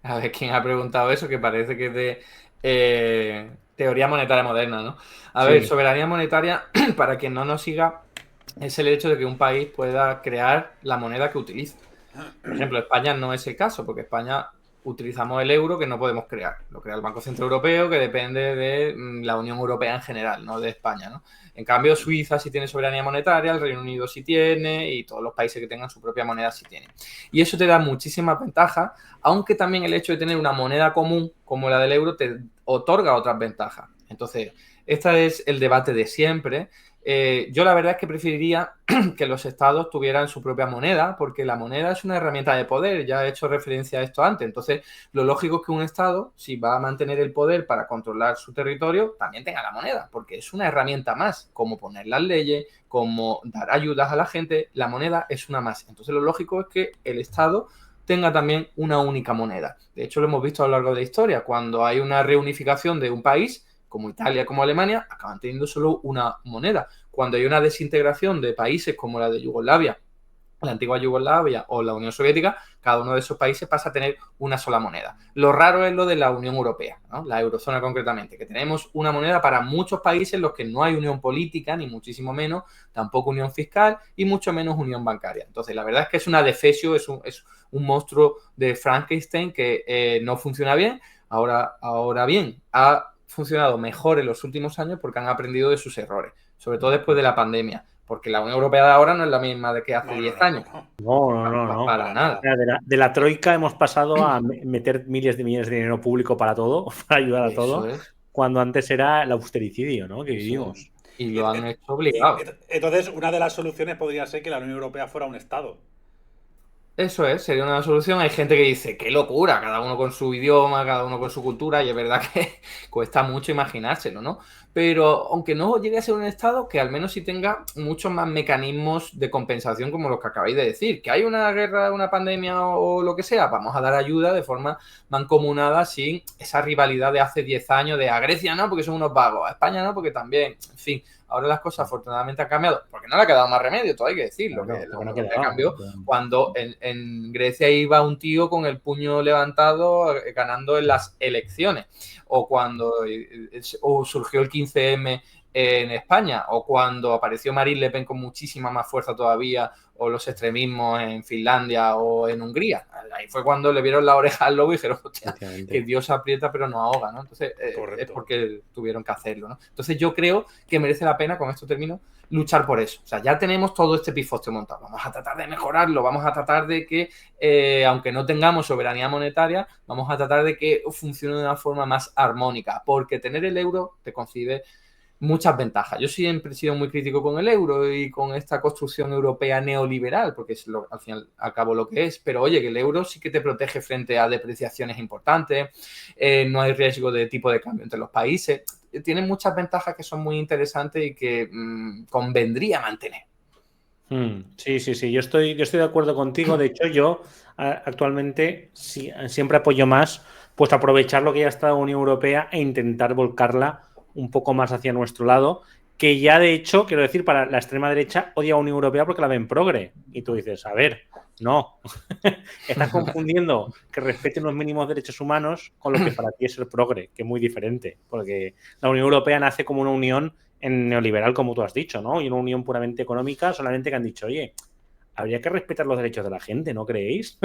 S2: A ver, ¿quién ha preguntado eso? Que parece que es de teoría monetaria moderna, ¿no? A ver, soberanía monetaria, para quien no nos siga, es el hecho de que un país pueda crear la moneda que utiliza. Por ejemplo, España no es el caso, porque España utilizamos el euro que no podemos crear. Lo crea el Banco Central Europeo, que depende de la Unión Europea en general, no de España, ¿no? En cambio, Suiza sí tiene soberanía monetaria, el Reino Unido sí tiene y todos los países que tengan su propia moneda sí tienen. Y eso te da muchísimas ventajas, aunque también el hecho de tener una moneda común como la del euro te otorga otras ventajas. Entonces, este es el debate de siempre. Yo la verdad es que preferiría que los estados tuvieran su propia moneda, porque la moneda es una herramienta de poder, ya he hecho referencia a esto antes. Entonces, lo lógico es que un estado, si va a mantener el poder para controlar su territorio, también tenga la moneda, porque es una herramienta más, como poner las leyes, como dar ayudas a la gente, la moneda es una más. Entonces, lo lógico es que el estado tenga también una única moneda. De hecho, lo hemos visto a lo largo de la historia, cuando hay una reunificación de un país, como Italia, como Alemania, acaban teniendo solo una moneda. Cuando hay una desintegración de países como la de Yugoslavia, la antigua Yugoslavia o la Unión Soviética, cada uno de esos países pasa a tener una sola moneda. Lo raro es lo de la Unión Europea, ¿no? La eurozona concretamente, que tenemos una moneda para muchos países en los que no hay unión política, ni muchísimo menos, tampoco unión fiscal y mucho menos unión bancaria. Entonces, la verdad es que es una defesio, es un monstruo de Frankenstein que no funciona bien. Ahora bien, ha funcionado mejor en los últimos años porque han aprendido de sus errores, sobre todo después de la pandemia, porque la Unión Europea de ahora no es la misma de que hace 10 años.
S1: No.
S2: Para nada.
S1: De la troika hemos pasado a meter miles de millones de dinero público para todo, para ayudar a todo, cuando antes era el austericidio, ¿no? Que vivimos.
S2: Y lo han hecho obligado.
S3: Entonces, una de las soluciones podría ser que la Unión Europea fuera un Estado.
S2: Eso es, sería una solución. Hay gente que dice, qué locura, cada uno con su idioma, cada uno con su cultura, y es verdad que cuesta mucho imaginárselo, ¿no? Pero aunque no llegue a ser un Estado, que al menos sí tenga muchos más mecanismos de compensación como los que acabáis de decir. Que hay una guerra, una pandemia o lo que sea, vamos a dar ayuda de forma mancomunada sin esa rivalidad de hace 10 años de a Grecia no, porque son unos vagos, a España no, porque también, en fin. Ahora las cosas afortunadamente han cambiado, porque no le ha quedado más remedio, todo hay que decirlo,
S1: Claro,
S2: que la
S1: porque no
S2: Unión
S1: ha
S2: Europea
S1: quedado.
S2: cambió cuando en Grecia iba un tío con el puño levantado ganando en las elecciones, o cuando surgió el 15M en España, o cuando apareció Marine Le Pen con muchísima más fuerza todavía, o los extremismos en Finlandia o en Hungría. Ahí fue cuando le vieron la oreja al lobo y dijeron, hostia, que Dios aprieta pero no ahoga, ¿no? Entonces es porque tuvieron que hacerlo, ¿no? Entonces yo creo que merece la pena, con esto termino, luchar por eso. O sea, ya tenemos todo este pifostio montado. Vamos a tratar de mejorarlo, vamos a tratar de que, aunque no tengamos soberanía monetaria, vamos a tratar de que funcione de una forma más armónica, porque tener el euro te concibe muchas ventajas. Yo siempre he sido muy crítico con el euro y con esta construcción europea neoliberal, porque es al fin y al cabo lo que es, pero oye, que el euro sí que te protege frente a depreciaciones importantes, no hay riesgo de tipo de cambio entre los países, tiene muchas ventajas que son muy interesantes y que convendría mantener.
S1: Sí, sí, sí, yo estoy de acuerdo contigo. De hecho, yo actualmente siempre apoyo más pues aprovechar lo que ya está la Unión Europea e intentar volcarla un poco más hacia nuestro lado, que ya de hecho, quiero decir, para la extrema derecha odia a la Unión Europea porque la ven progre. Y tú dices, a ver, no, estás confundiendo que respeten los mínimos derechos humanos con lo que para ti es el progre, que es muy diferente, porque la Unión Europea nace como una unión en neoliberal, como tú has dicho, ¿no? Y una unión puramente económica, solamente que han dicho, oye, habría que respetar los derechos de la gente, ¿no creéis?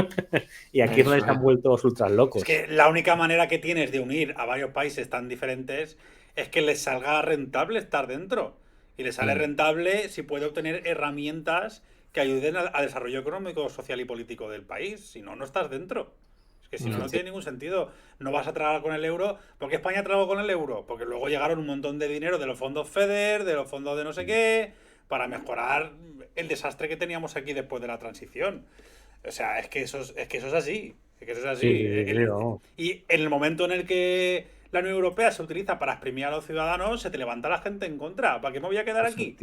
S1: Y aquí es donde se han vuelto los ultras locos.
S3: Es que la única manera que tienes de unir a varios países tan diferentes es que les salga rentable estar dentro. Y les sale rentable si puede obtener herramientas que ayuden al desarrollo económico, social y político del país. Si no, no estás dentro. Es que si no, no tiene ningún sentido. No vas a trabajar con el euro. ¿Por qué España trabajó con el euro? Porque luego llegaron un montón de dinero de los fondos FEDER, de los fondos de no sé qué, para mejorar el desastre que teníamos aquí después de la transición. O sea, es que eso es así. Es que eso es así. Y en el momento en el que la Unión Europea se utiliza para exprimir a los ciudadanos, se te levanta la gente en contra. ¿Para qué me voy a quedar aquí?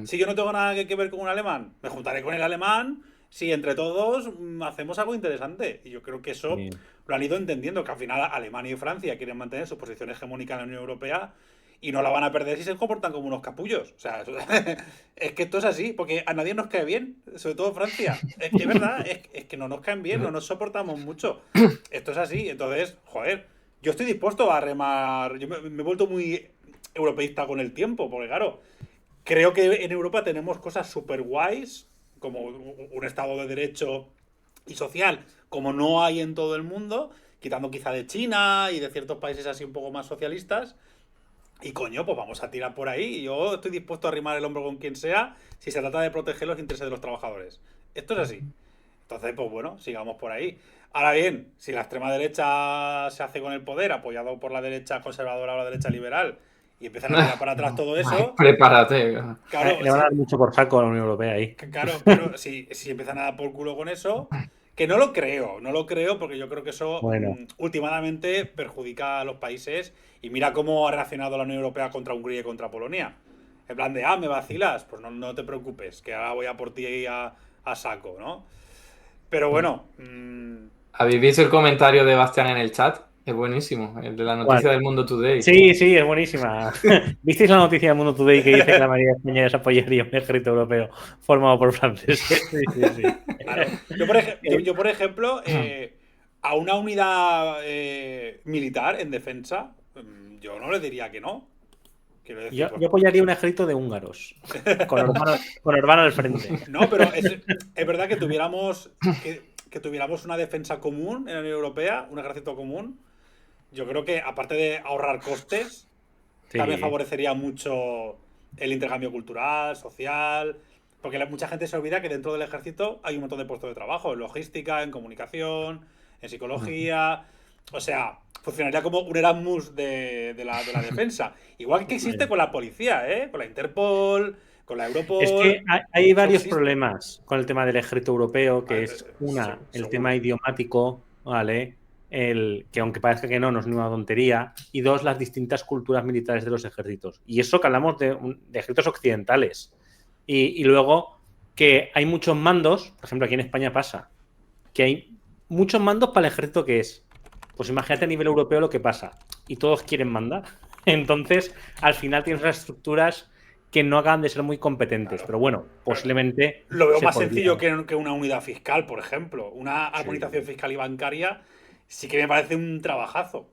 S3: Si yo no tengo nada que ver con un alemán, me juntaré con el alemán. Si entre todos hacemos algo interesante. Y yo creo que eso lo han ido entendiendo, que al final Alemania y Francia quieren mantener su posición hegemónica en la Unión Europea y no la van a perder si se comportan como unos capullos. O sea, es que esto es así, porque a nadie nos cae bien, sobre todo Francia. Es que es verdad, es que no nos caen bien, no nos soportamos mucho. Esto es así, entonces, joder, yo estoy dispuesto a remar. Yo me he vuelto muy europeísta con el tiempo, porque claro, creo que en Europa tenemos cosas súper guays, como un Estado de Derecho y social, como no hay en todo el mundo, quitando quizá de China y de ciertos países así un poco más socialistas. Y coño, pues vamos a tirar por ahí. Yo estoy dispuesto a arrimar el hombro con quien sea si se trata de proteger los intereses de los trabajadores. Esto es así. Entonces, pues bueno, sigamos por ahí. Ahora bien, si la extrema derecha se hace con el poder, apoyado por la derecha conservadora o la derecha liberal, y empiezan a tirar para atrás todo eso...
S2: Prepárate.
S3: Claro,
S1: le van a dar mucho por saco a la Unión Europea ahí.
S3: Claro, si empiezan a dar por culo con eso... Que no lo creo porque yo creo que eso últimamente perjudica a los países y mira cómo ha reaccionado la Unión Europea contra Hungría y contra Polonia. En plan de, me vacilas, pues no te preocupes, que ahora voy a por ti a saco, ¿no? Pero bueno...
S2: ¿Habéis visto el comentario de Bastián en el chat? Es buenísimo, el de la noticia del Mundo Today.
S1: Sí, sí, es buenísima. ¿Visteis la noticia del Mundo Today que dice que la mayoría de españoles apoyaría un ejército europeo formado por franceses? Sí.
S3: Claro. Yo, por ejemplo, a una unidad militar en defensa, yo no le diría que no. Decir,
S1: yo apoyaría un ejército de húngaros, con Orbán al frente.
S3: No, pero es verdad que tuviéramos una defensa común en la Unión Europea, un ejército común. Yo creo que, aparte de ahorrar costes, también favorecería mucho el intercambio cultural, social, porque mucha gente se olvida que dentro del ejército hay un montón de puestos de trabajo, en logística, en comunicación, en psicología. O sea, funcionaría como un Erasmus de la defensa. Igual que existe con la policía, con la Interpol, Con la Europol...
S1: Es que hay varios
S3: existe.
S1: problemas con el tema del ejército europeo, que es una, el
S3: seguro.
S1: tema idiomático, ¿vale? Que aunque parezca que no es una tontería. Y dos, las distintas culturas militares de los ejércitos. Y eso que hablamos de ejércitos occidentales. Y luego que hay muchos mandos, por ejemplo, aquí en España pasa, que hay muchos mandos para el ejército que es. Pues imagínate a nivel europeo lo que pasa. Y todos quieren mandar. Entonces, al final tienes unas estructuras que no acaban de ser muy competentes.
S3: Claro.
S1: Pero bueno, posiblemente...
S3: Lo veo
S1: se
S3: más
S1: podría.
S3: sencillo que una unidad fiscal, por ejemplo. Una armonización fiscal y bancaria sí que me parece un trabajazo.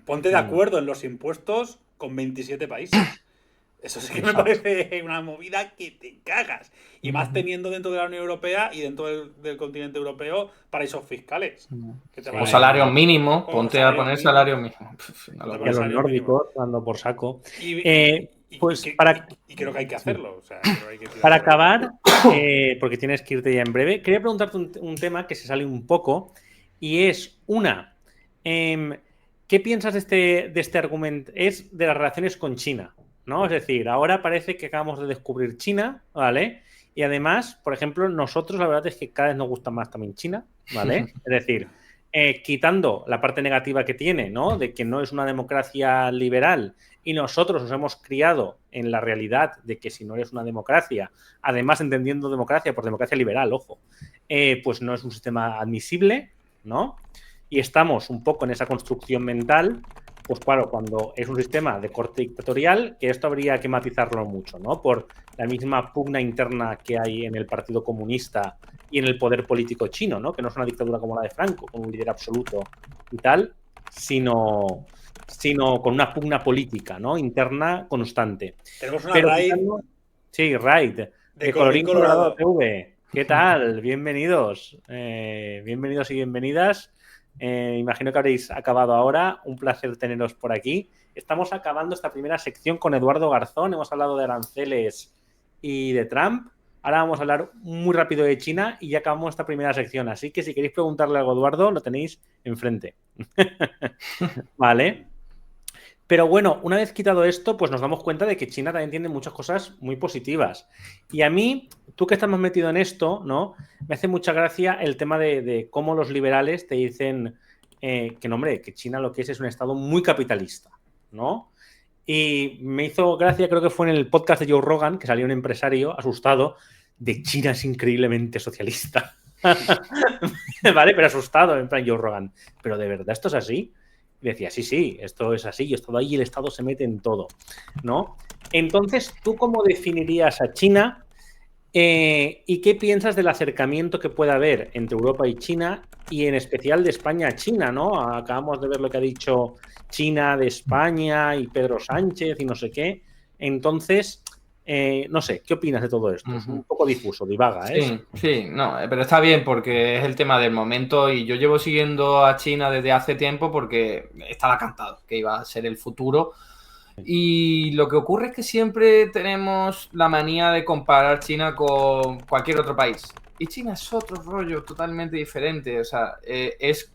S3: Ponte de acuerdo en los impuestos con 27 países. Eso sí que me parece una movida que te cagas. Y más teniendo dentro de la Unión Europea y dentro del continente europeo paraísos fiscales. Que te
S2: O
S3: valen-
S2: salario mínimo,
S3: o
S2: ponte a
S3: salario
S2: poner
S3: mínimo.
S2: salario mínimo. Una
S3: Te
S1: Y a
S2: locura.
S1: los
S3: salario
S1: nórdicos, dando por saco. Pues
S3: y
S1: para...
S3: creo que hay que hacerlo. O sea, creo que hay que tirar
S1: Para
S3: por ahí.
S1: acabar, porque tienes que irte ya en breve, quería preguntarte un tema que se sale un poco y es ¿qué piensas de este argumento? Es de las relaciones con China, ¿no? Es decir, ahora parece que acabamos de descubrir China, ¿vale? Y además, por ejemplo, nosotros la verdad es que cada vez nos gusta más también China, ¿vale? Es decir, quitando la parte negativa que tiene, ¿no? De que no es una democracia liberal y nosotros nos hemos criado en la realidad de que si no eres una democracia, además entendiendo democracia por democracia liberal, ojo, pues no es un sistema admisible, ¿no? Y estamos un poco en esa construcción mental, pues claro, cuando es un sistema de corte dictatorial, que esto habría que matizarlo mucho, ¿no? Por la misma pugna interna que hay en el Partido Comunista y en el poder político chino, ¿no? Que no es una dictadura como la de Franco, con un líder absoluto y tal, sino con una pugna política, ¿no? Interna constante.
S3: Tenemos una
S1: Pero
S3: raid
S1: sí, raid.
S3: de
S1: Colorín
S3: colorín colorado.
S1: TV. ¿Qué tal? Bienvenidos. Bienvenidos y bienvenidas. Imagino que habréis acabado ahora. Un placer teneros por aquí. Estamos acabando esta primera sección con Eduardo Garzón. Hemos hablado de aranceles y de Trump. Ahora vamos a hablar muy rápido de China y ya acabamos esta primera sección. Así que si queréis preguntarle algo a Eduardo, lo tenéis enfrente. Vale. Pero bueno, una vez quitado esto, pues nos damos cuenta de que China también tiene muchas cosas muy positivas. Y a mí, tú que estás más metido en esto, ¿no? Me hace mucha gracia el tema de cómo los liberales te dicen que no, hombre, que China lo que es un estado muy capitalista, ¿no? Y me hizo gracia, creo que fue en el podcast de Joe Rogan, que salió un empresario asustado de China es increíblemente socialista. Vale, pero asustado, en plan Joe Rogan. ¿Pero de verdad esto es así? Y decía, sí, esto es así, yo he estado ahí y el Estado se mete en todo, ¿no? Entonces, ¿tú cómo definirías a China y qué piensas del acercamiento que puede haber entre Europa y China y en especial de España a China, ¿no? Acabamos de ver lo que ha dicho China de España y Pedro Sánchez y no sé qué. Entonces, no sé, ¿qué opinas de todo esto? Es un poco difuso, divaga, ¿eh?
S2: Sí, no, pero está bien porque es el tema del momento y yo llevo siguiendo a China desde hace tiempo porque estaba cantado que iba a ser el futuro. Y lo que ocurre es que siempre tenemos la manía de comparar China con cualquier otro país. Y China es otro rollo totalmente diferente. O sea, es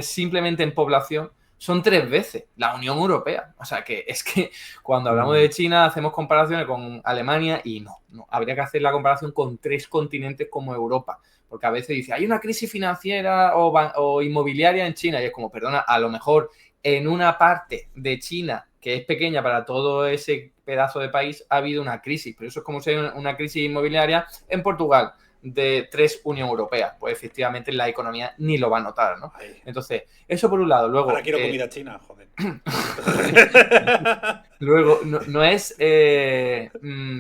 S2: simplemente en población. Son 3 veces la Unión Europea. O sea, que es que cuando hablamos de China hacemos comparaciones con Alemania y no. Habría que hacer la comparación con 3 continentes como Europa. Porque a veces dice, hay una crisis financiera o inmobiliaria en China. Y es como, perdona, a lo mejor en una parte de China que es pequeña para todo ese pedazo de país, ha habido una crisis. Pero eso es como si hay una crisis inmobiliaria en Portugal de 3 Unión Europea. Pues efectivamente la economía ni lo va a notar, ¿no? Entonces, eso por un lado. Luego,
S3: ahora quiero comida china, joder.
S2: Luego, no es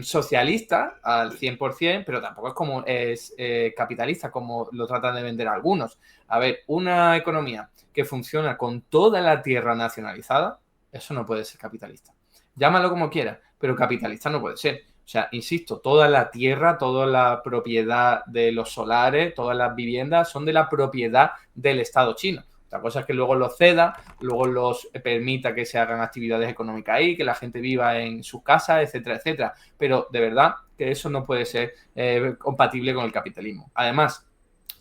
S2: socialista al 100%, pero tampoco es capitalista, como lo tratan de vender algunos. A ver, una economía que funciona con toda la tierra nacionalizada, eso no puede ser capitalista. Llámalo como quieras, pero capitalista no puede ser. O sea, insisto, toda la tierra, toda la propiedad de los solares, todas las viviendas son de la propiedad del Estado chino. Otra cosa es que luego los ceda, luego los permita que se hagan actividades económicas ahí, que la gente viva en sus casas, etcétera, etcétera. Pero de verdad que eso no puede ser compatible con el capitalismo. Además,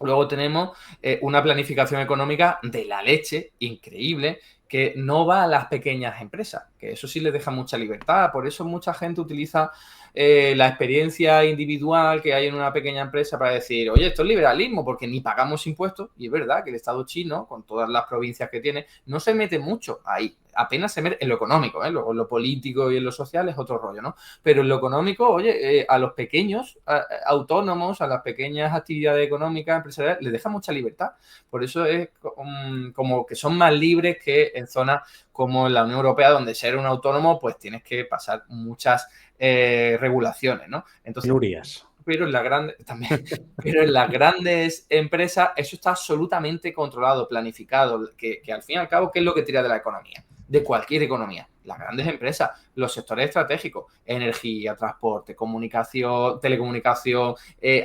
S2: luego tenemos una planificación económica de la leche increíble que no va a las pequeñas empresas, que eso sí les deja mucha libertad. Por eso mucha gente utiliza la experiencia individual que hay en una pequeña empresa para decir, oye, esto es liberalismo porque ni pagamos impuestos. Y es verdad que el Estado chino, con todas las provincias que tiene, no se mete mucho ahí. Apenas se mete en lo económico, luego en lo político y en lo social es otro rollo, ¿no? Pero en lo económico, oye, a los pequeños autónomos, a las pequeñas actividades económicas, empresariales, les deja mucha libertad. Por eso es como que son más libres que en zonas como en la Unión Europea, donde ser un autónomo, pues tienes que pasar muchas regulaciones, ¿no? Entonces,
S1: Penurias.
S2: pero en las grandes empresas eso está absolutamente controlado, planificado, que al fin y al cabo, ¿qué es lo que tira de la economía? De cualquier economía. Las grandes empresas, los sectores estratégicos, energía, transporte, comunicación, telecomunicación,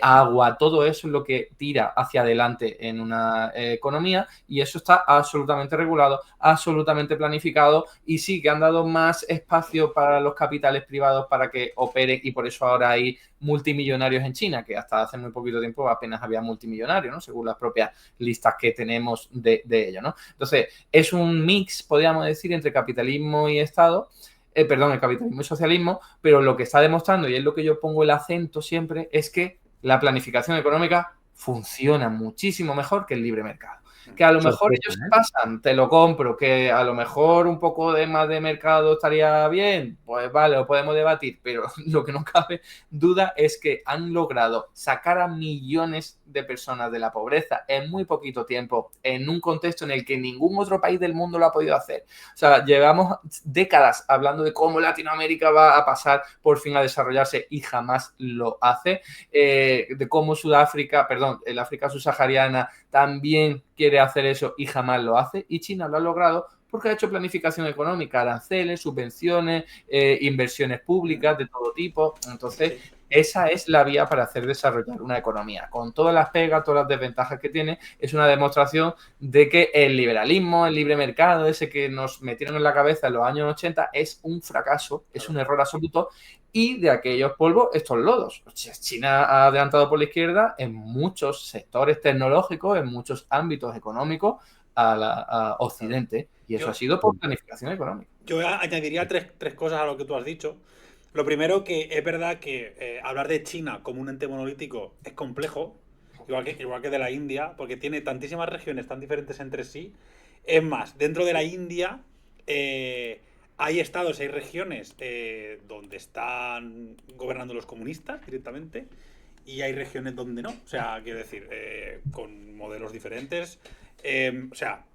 S2: agua, todo eso es lo que tira hacia adelante en una economía, y eso está absolutamente regulado, absolutamente planificado, y sí que han dado más espacio para los capitales privados para que operen, y por eso ahora hay multimillonarios en China, que hasta hace muy poquito tiempo apenas había multimillonarios, ¿no? Según las propias listas que tenemos de ello, ¿no? Entonces, es un mix, podríamos decir, entre capitalismo y Estado, el capitalismo y socialismo, pero lo que está demostrando, y es lo que yo pongo el acento siempre, es que la planificación económica funciona muchísimo mejor que el libre mercado. Que a lo mejor ellos se pasan, te lo compro, que a lo mejor un poco de más de mercado estaría bien, pues vale, lo podemos debatir, pero lo que no cabe duda es que han logrado sacar a millones de personas de la pobreza en muy poquito tiempo, en un contexto en el que ningún otro país del mundo lo ha podido hacer. O sea, llevamos décadas hablando de cómo Latinoamérica va a pasar por fin a desarrollarse y jamás lo hace, de cómo el África subsahariana también quiere hacer eso y jamás lo hace, y China lo ha logrado porque ha hecho planificación económica, aranceles, subvenciones, inversiones públicas de todo tipo. Entonces, esa es la vía para hacer desarrollar una economía. Con todas las pegas, todas las desventajas que tiene, es una demostración de que el liberalismo, el libre mercado, ese que nos metieron en la cabeza en los años 80, es un fracaso, es un error absoluto, y de aquellos polvos, estos lodos. China ha adelantado por la izquierda en muchos sectores tecnológicos, en muchos ámbitos económicos a Occidente, y eso ha sido por planificación económica.
S3: Yo añadiría tres cosas a lo que tú has dicho. Lo primero, que es verdad que hablar de China como un ente monolítico es complejo, igual que de la India, porque tiene tantísimas regiones tan diferentes entre sí. Es más, dentro de la India hay estados, hay regiones donde están gobernando los comunistas directamente, y hay regiones donde no. O sea, quiero decir, con modelos diferentes. O sea,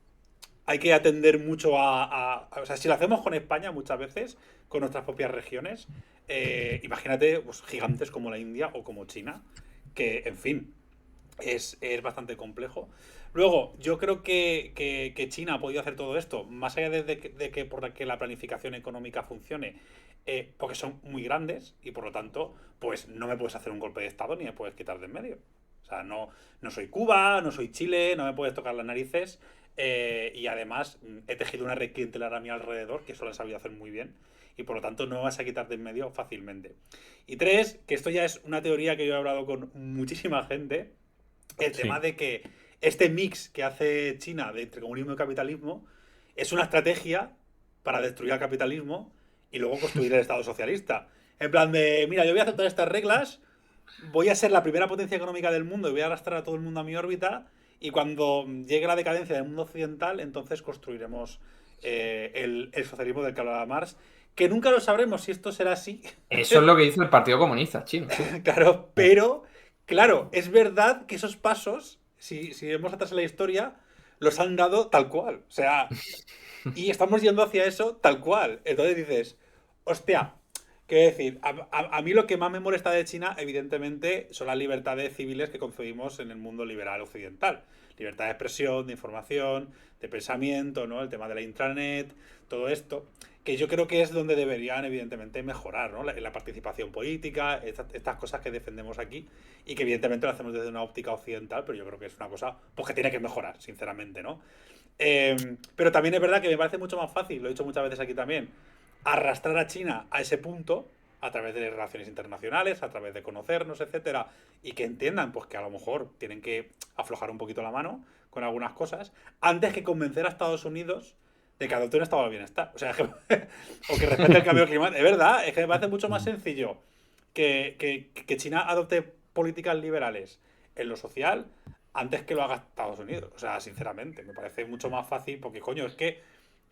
S3: hay que atender mucho o sea, si lo hacemos con España muchas veces, con nuestras propias regiones, imagínate pues, gigantes como la India o como China, que, en fin, es bastante complejo. Luego, yo creo que China ha podido hacer todo esto, más allá de que por que la planificación económica funcione, porque son muy grandes y por lo tanto, pues no me puedes hacer un golpe de Estado ni me puedes quitar de en medio. O sea, no soy Cuba, no soy Chile, no me puedes tocar las narices. Y además he tejido una red clientelar a mi alrededor, que eso lo he sabido hacer muy bien, y por lo tanto no me vas a quitar de en medio fácilmente. Y tres, que esto ya es una teoría que yo he hablado con muchísima gente, el tema de que este mix que hace China de entre comunismo y capitalismo es una estrategia para destruir al capitalismo y luego construir el Estado socialista. En plan de, mira, yo voy a aceptar estas reglas, voy a ser la primera potencia económica del mundo y voy a arrastrar a todo el mundo a mi órbita, y cuando llegue la decadencia del mundo occidental, entonces construiremos el socialismo del que hablaba Marx, que nunca lo sabremos si esto será así.
S2: Eso es lo que hizo el Partido Comunista chino.
S3: Claro, pero, claro, es verdad que esos pasos, si vemos atrás en la historia, los han dado tal cual. O sea, y estamos yendo hacia eso tal cual. Entonces dices, hostia, quiero decir, a mí lo que más me molesta de China, evidentemente, son las libertades civiles que concebimos en el mundo liberal occidental. Libertad de expresión, de información, de pensamiento, ¿no? El tema de la intranet, todo esto, que yo creo que es donde deberían, evidentemente, mejorar, ¿no? La participación política, estas cosas que defendemos aquí, y que evidentemente lo hacemos desde una óptica occidental, pero yo creo que es una cosa pues, que tiene que mejorar, sinceramente, ¿no? Pero también es verdad que me parece mucho más fácil, lo he dicho muchas veces aquí también, arrastrar a China a ese punto a través de relaciones internacionales, a través de conocernos, etcétera, y que entiendan pues que a lo mejor tienen que aflojar un poquito la mano con algunas cosas, antes que convencer a Estados Unidos de que adopte un estado del bienestar. O sea, o que respete el cambio climático. Es verdad, es que me parece mucho más sencillo que China adopte políticas liberales en lo social antes que lo haga Estados Unidos. O sea, sinceramente, me parece mucho más fácil porque, coño, es que,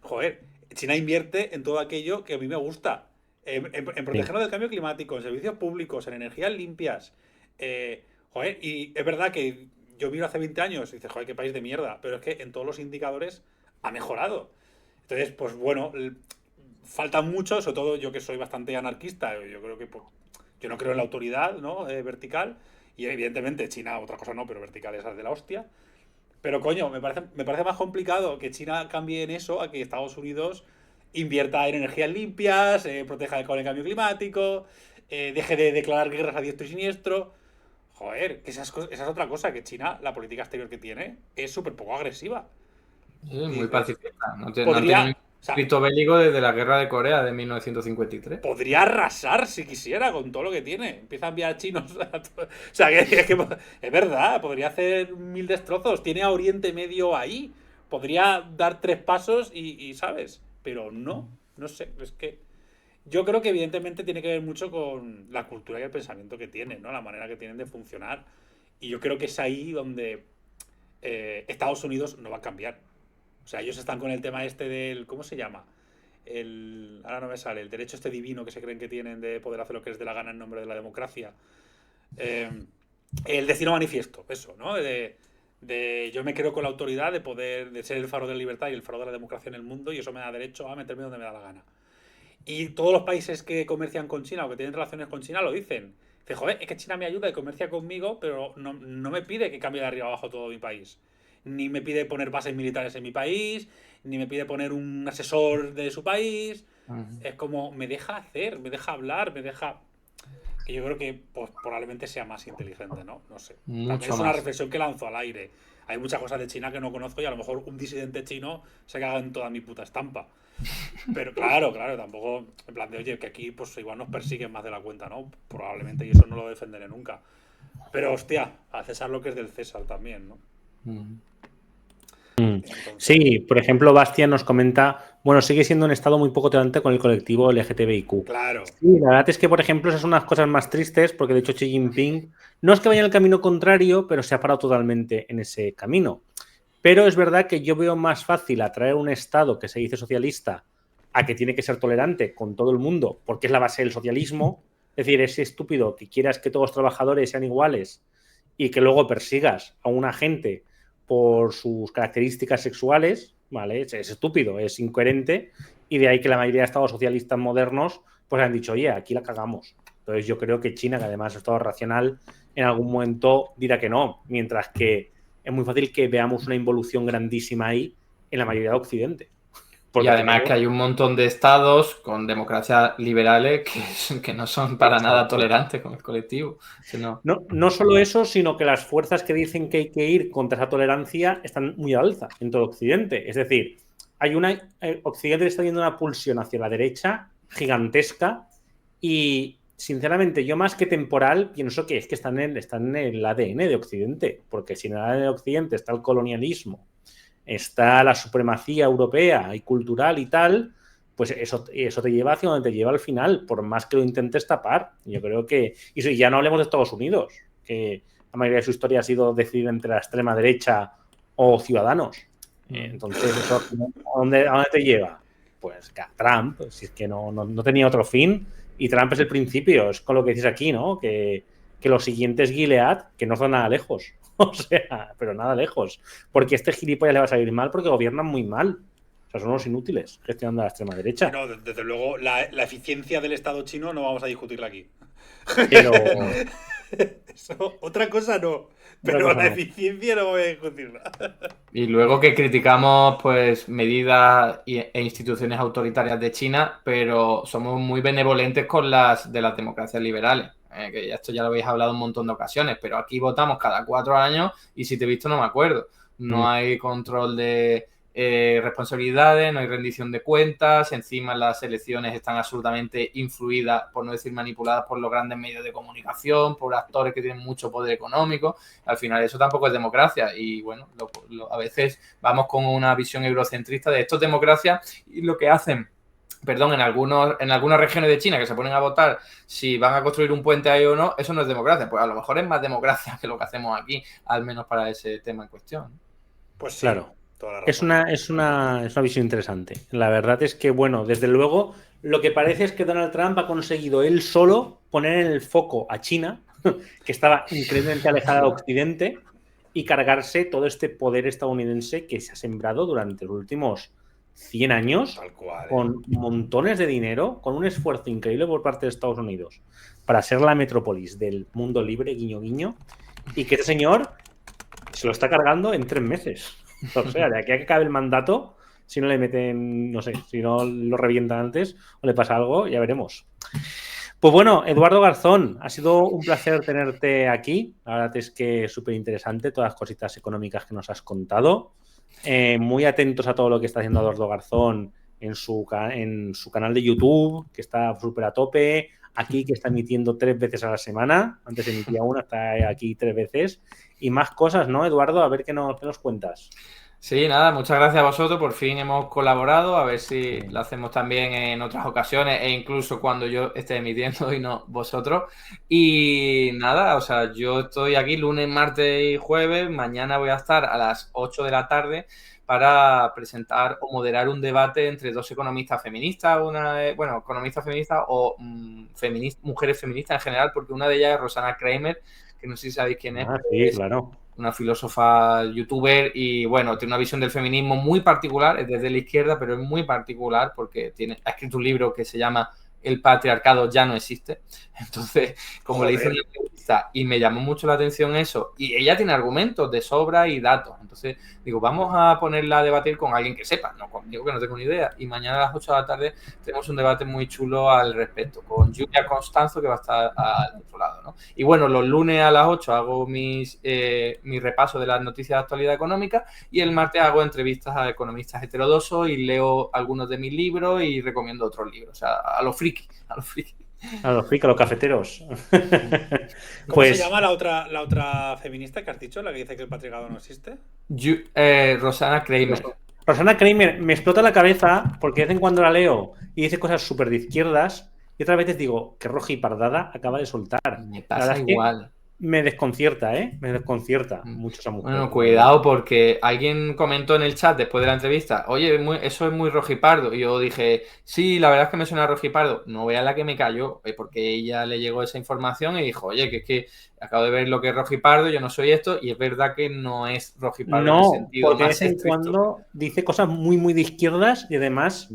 S3: joder, China invierte en todo aquello que a mí me gusta. En protegernos del cambio climático, en servicios públicos, en energías limpias. Joder, y es verdad que yo miro hace 20 años y dices, joder, qué país de mierda. Pero es que en todos los indicadores ha mejorado. Entonces, pues bueno, falta mucho, sobre todo yo que soy bastante anarquista. Yo creo que pues, yo no creo en la autoridad, ¿no? Vertical. Y evidentemente China, otra cosa no, pero vertical es de la hostia. Pero coño, me parece más complicado que China cambie en eso a que Estados Unidos invierta en energías limpias, proteja con el cambio climático, deje de declarar guerras a diestro y siniestro. Joder, que esa es otra cosa, que China, la política exterior que tiene, es súper poco agresiva.
S2: Sí, muy pacifista. No
S3: podría,
S2: tiene un conflicto bélico desde la guerra de Corea de 1953.
S3: Podría arrasar si quisiera con todo lo que tiene. Empieza a enviar chinos a todo. O sea, que es verdad, podría hacer 1000 destrozos. Tiene a Oriente Medio ahí. Podría dar 3 pasos y ¿sabes? Pero no sé. Es que yo creo que evidentemente tiene que ver mucho con la cultura y el pensamiento que tienen, ¿no? La manera que tienen de funcionar. Y yo creo que es ahí donde Estados Unidos no va a cambiar. O sea, ellos están con el tema este del... ¿Cómo se llama? Ahora no me sale. El derecho este divino que se creen que tienen de poder hacer lo que les dé la gana en nombre de la democracia. El destino manifiesto, eso, ¿no? Yo me creo con la autoridad de poder... De ser el faro de la libertad y el faro de la democracia en el mundo y eso me da derecho a meterme donde me da la gana. Y todos los países que comercian con China o que tienen relaciones con China lo dicen. Dice, joder, es que China me ayuda y comercia conmigo, pero no me pide que cambie de arriba abajo todo mi país. Ni me pide poner bases militares en mi país, ni me pide poner un asesor de su país. Es como, me deja hacer, me deja hablar, me deja... Que yo creo que pues, probablemente sea más inteligente, ¿no? No sé. También es una reflexión que lanzo al aire. Hay muchas cosas de China que no conozco y a lo mejor un disidente chino se caga en toda mi puta estampa. Pero claro, tampoco, en plan de, oye, que aquí pues igual nos persiguen más de la cuenta, ¿no? Probablemente, y eso no lo defenderé nunca. Pero hostia, a César lo que es del César también, ¿no?
S1: Entonces... Sí, por ejemplo, Bastian nos comenta, bueno, sigue siendo un estado muy poco tolerante con el colectivo LGTBIQ.
S3: Claro.
S1: Sí, la verdad es que, por ejemplo, esas son unas cosas más tristes, porque de hecho Xi Jinping no es que vaya en el camino contrario, pero se ha parado totalmente en ese camino. Pero es verdad que yo veo más fácil atraer un estado que se dice socialista a que tiene que ser tolerante con todo el mundo, porque es la base del socialismo. Es decir, es estúpido que quieras que todos los trabajadores sean iguales y que luego persigas a una gente por sus características sexuales, ¿vale? Es estúpido, es incoherente, y de ahí que la mayoría de estados socialistas modernos pues han dicho, oye, aquí la cagamos. Entonces yo creo que China, que además es estado racional, en algún momento dirá que no, mientras que es muy fácil que veamos una involución grandísima ahí en la mayoría de Occidente.
S2: Porque y además que hay un montón de estados con democracias liberales que no son para nada tolerantes con el colectivo.
S1: No solo eso, sino que las fuerzas que dicen que hay que ir contra esa tolerancia están muy a alza en todo Occidente. Es decir, Occidente está teniendo una pulsión hacia la derecha gigantesca y, sinceramente, yo más que temporal pienso que es que están en el ADN de Occidente, porque si en el ADN de Occidente está el colonialismo, está la supremacía europea y cultural y tal, pues eso te lleva hacia donde te lleva al final, por más que lo intentes tapar. Yo creo que... Y ya no hablemos de Estados Unidos, que la mayoría de su historia ha sido decidir entre la extrema derecha o Ciudadanos. Entonces, ¿eso a dónde te lleva? Pues a Trump, si es que no tenía otro fin, y Trump es el principio, es con lo que dices aquí, ¿no? Que lo siguiente es Gilead, que no está nada lejos. O sea, pero nada lejos. Porque este gilipollas le va a salir mal porque gobiernan muy mal. O sea, son unos inútiles gestionando a la extrema derecha.
S3: No, desde luego, la eficiencia del Estado chino no vamos a discutirla aquí.
S1: Pero...
S3: Eso, otra cosa no. Pero la eficiencia no voy a discutirla.
S2: Y luego que criticamos pues medidas e instituciones autoritarias de China, pero somos muy benevolentes con las de las democracias liberales. Que esto ya lo habéis hablado un montón de ocasiones, pero aquí votamos cada 4 años y si te he visto no me acuerdo. No hay control de responsabilidades, no hay rendición de cuentas, encima las elecciones están absolutamente influidas, por no decir manipuladas, por los grandes medios de comunicación, por actores que tienen mucho poder económico. Al final eso tampoco es democracia y bueno, a veces vamos con una visión eurocentrista de esto es democracia y lo que hacen, perdón, en algunas regiones de China que se ponen a votar si van a construir un puente ahí o no, eso no es democracia. Pues a lo mejor es más democracia que lo que hacemos aquí, al menos para ese tema en cuestión.
S3: Pues sí,
S1: claro.
S3: Toda la razón.
S1: Es una visión interesante. La verdad es que, bueno, desde luego, lo que parece es que Donald Trump ha conseguido él solo poner en el foco a China, que estaba increíblemente alejada de Occidente, y cargarse todo este poder estadounidense que se ha sembrado durante los últimos 100 años,
S3: Tal cual,
S1: con montones de dinero, con un esfuerzo increíble por parte de Estados Unidos para ser la metrópolis del mundo libre, guiño, guiño, y que este señor se lo está cargando en 3 meses. O sea, de aquí a que acabe el mandato, si no le meten, no sé, si no lo revientan antes o le pasa algo, ya veremos. Pues bueno, Eduardo Garzón, ha sido un placer tenerte aquí. La verdad es que es súper interesante todas las cositas económicas que nos has contado. Muy atentos a todo lo que está haciendo Eduardo Garzón en su canal de YouTube, que está súper a tope. Aquí, que está emitiendo 3 veces a la semana. Antes emitía una, está aquí 3 veces. Y más cosas, ¿no, Eduardo? A ver qué nos cuentas.
S2: Sí, nada, muchas gracias a vosotros. Por fin hemos colaborado. A ver si lo hacemos también en otras ocasiones e incluso cuando yo esté emitiendo y no vosotros. Y nada, o sea, yo estoy aquí lunes, martes y jueves. Mañana voy a estar a las 8 de la tarde para presentar o moderar un debate entre 2 economistas feministas, economistas feministas o mujeres feministas en general, porque una de ellas es Rosanna Kramer, que no sé si sabéis quién es.
S1: Sí, claro.
S2: Una filósofa youtuber y bueno, tiene una visión del feminismo muy particular, es desde la izquierda, pero es muy particular porque ha escrito un libro que se llama El patriarcado ya no existe. Entonces, como le hice una entrevista y me llamó mucho la atención eso, y ella tiene argumentos de sobra y datos. Entonces, digo, vamos a ponerla a debatir con alguien que sepa, no conmigo que no tengo ni idea. Y mañana a las 8 de la tarde tenemos un debate muy chulo al respecto, con Julia Constanzo, que va a estar al otro lado, ¿no? Y bueno, los lunes a las 8 hago mi repaso de las noticias de actualidad económica y el martes hago entrevistas a economistas heterodoxos y leo algunos de mis libros y recomiendo otros libros, o sea, a los friki.
S1: A los friki, a los cafeteros.
S3: ¿Cómo se llama la otra feminista que has dicho, la que dice que el patriarcado no existe?
S2: Rosanna Kramer.
S1: Rosanna Kramer me explota la cabeza porque de vez en cuando la leo y dice cosas súper de izquierdas y otras veces digo que roja y pardada acaba de soltar.
S2: Me pasa igual.
S1: Me desconcierta, Me desconcierta mucho esa mujer.
S2: Bueno, cuidado, porque alguien comentó en el chat después de la entrevista, oye, eso es muy rojipardo. Y yo dije, sí, la verdad es que me suena rojipardo. No vea la que me cayó, porque ella le llegó esa información y dijo, oye, que es que acabo de ver lo que es rojipardo, yo no soy esto, y es verdad que no es rojipardo en el sentido
S1: porque
S2: más
S1: de vez en cuando dice cosas muy, muy de izquierdas y además,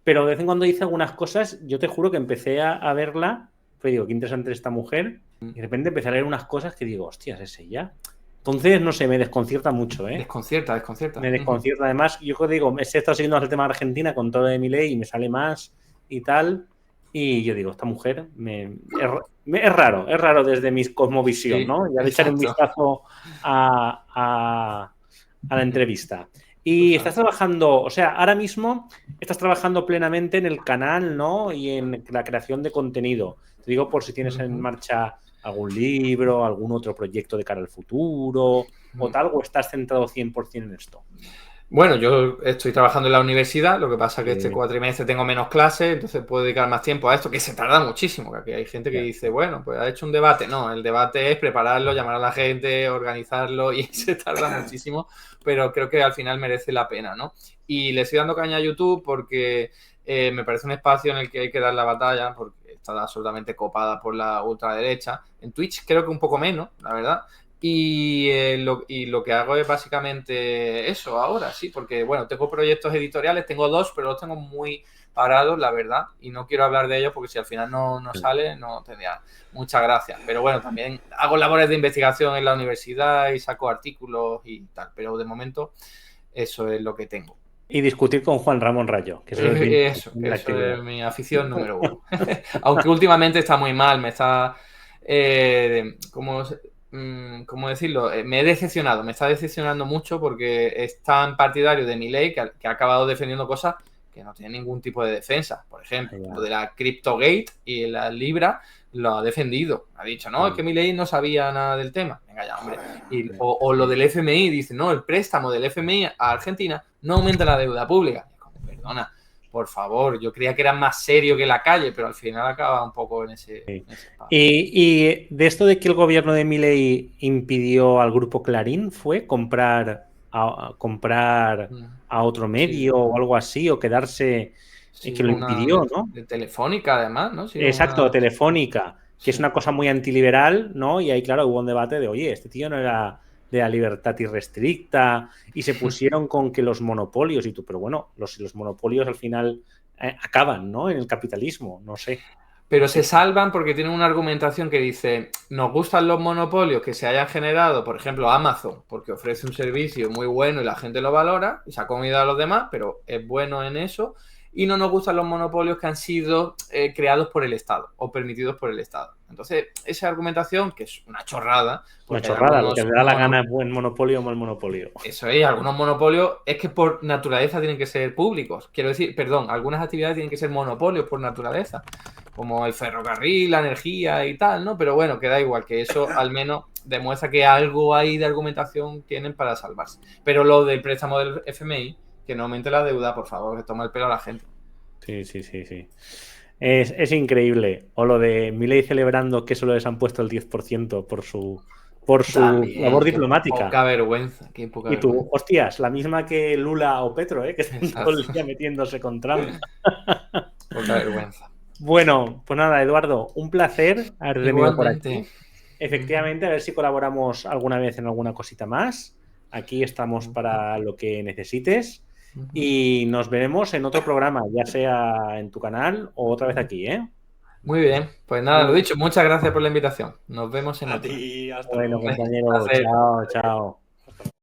S1: pero de vez en cuando dice algunas cosas, yo te juro que empecé a verla, pues digo, qué interesante esta mujer. Y de repente empecé a leer unas cosas que digo, hostias, ¿es ella? Entonces, no sé, me desconcierta mucho,
S2: Desconcierta.
S1: Me desconcierta. Además, yo digo, he estado siguiendo el tema de Argentina con todo de Milei y me sale más y tal. Y yo digo, esta mujer es raro desde mi cosmovisión, sí, ¿no? Ya le echaré un vistazo a la entrevista. Y estás trabajando, o sea, ahora mismo estás trabajando plenamente en el canal, ¿no? Y en la creación de contenido. Te digo por si tienes en marcha algún libro, algún otro proyecto de cara al futuro o tal, o estás centrado 100% en esto.
S2: Bueno, yo estoy trabajando en la universidad, lo que pasa es que este cuatrimestre tengo menos clases, entonces puedo dedicar más tiempo a esto, que se tarda muchísimo, que aquí hay gente que dice, bueno, pues ha hecho un debate. No, el debate es prepararlo, llamar a la gente, organizarlo y se tarda muchísimo, pero creo que al final merece la pena, ¿no? Y le estoy dando caña a YouTube porque me parece un espacio en el que hay que dar la batalla, porque está absolutamente copada por la ultraderecha. En Twitch creo que un poco menos, la verdad. Y lo que hago es básicamente eso ahora, sí, porque, bueno, tengo proyectos editoriales, tengo 2, pero los tengo muy parados, la verdad, y no quiero hablar de ellos porque si al final no sale, no tendría muchas gracias. Pero bueno, también hago labores de investigación en la universidad y saco artículos y tal, pero de momento eso es lo que tengo.
S1: Y discutir con Juan Ramón Rayo, que
S2: eso es mi afición número 1. Aunque últimamente está muy mal, me está... ¿cómo decirlo? Me he decepcionado, me está decepcionando mucho porque es tan partidario de Milei que ha acabado defendiendo cosas que no tienen ningún tipo de defensa. Por ejemplo, lo de la CryptoGate y la Libra lo ha defendido. Ha dicho, no, es que Milei no sabía nada del tema. Venga ya, hombre. O lo del FMI, dice, no, el préstamo del FMI a Argentina no aumenta la deuda pública. Perdona, por favor, yo creía que era más serio que la calle, pero al final acaba un poco en ese
S1: y de esto de que el gobierno de Milei impidió al grupo Clarín, ¿fue comprar a otro medio o algo así, o quedarse, que lo impidió, ¿no?
S2: De Telefónica, además, ¿no? Sí,
S1: exacto, Telefónica, que es una cosa muy antiliberal, ¿no? Y ahí, claro, hubo un debate de, oye, este tío no era de la libertad irrestricta, y se pusieron con que los monopolios, y tú, pero bueno, los monopolios al final acaban, ¿no? En el capitalismo, no sé.
S2: Pero se salvan porque tienen una argumentación que dice, nos gustan los monopolios que se hayan generado, por ejemplo, Amazon, porque ofrece un servicio muy bueno y la gente lo valora, y se ha comido a los demás, pero es bueno en eso, y no nos gustan los monopolios que han sido creados por el Estado o permitidos por el Estado. Entonces, esa argumentación, que es una chorrada...
S1: Una chorrada, lo que le da la gana es buen monopolio o mal monopolio.
S2: Eso es, algunos monopolios es que por naturaleza tienen que ser públicos. Quiero decir, perdón, algunas actividades tienen que ser monopolios por naturaleza, como el ferrocarril, la energía y tal, ¿no? Pero bueno, que da igual, que eso al menos demuestra que algo ahí de argumentación tienen para salvarse. Pero lo del préstamo del FMI, que no aumente la deuda, por favor, que toma el pelo a la gente.
S1: Sí. Es increíble. O lo de Milei celebrando que solo les han puesto el 10% por su también, labor diplomática.
S2: Poca vergüenza. Qué poca
S1: y tú,
S2: vergüenza.
S1: Hostias, la misma que Lula o Petro, que están todo el día metiéndose con Trump.
S2: Poca vergüenza.
S1: Bueno, pues nada, Eduardo, un placer haber venido por aquí. Efectivamente, a ver si colaboramos alguna vez en alguna cosita más. Aquí estamos para lo que necesites. Y nos veremos en otro programa, ya sea en tu canal o otra vez aquí, ¿eh?
S2: Muy bien, pues nada, lo dicho, muchas gracias por la invitación. Nos vemos en
S3: a
S2: otro.
S3: ti, hasta
S1: bueno,
S3: luego.
S1: compañero, chao.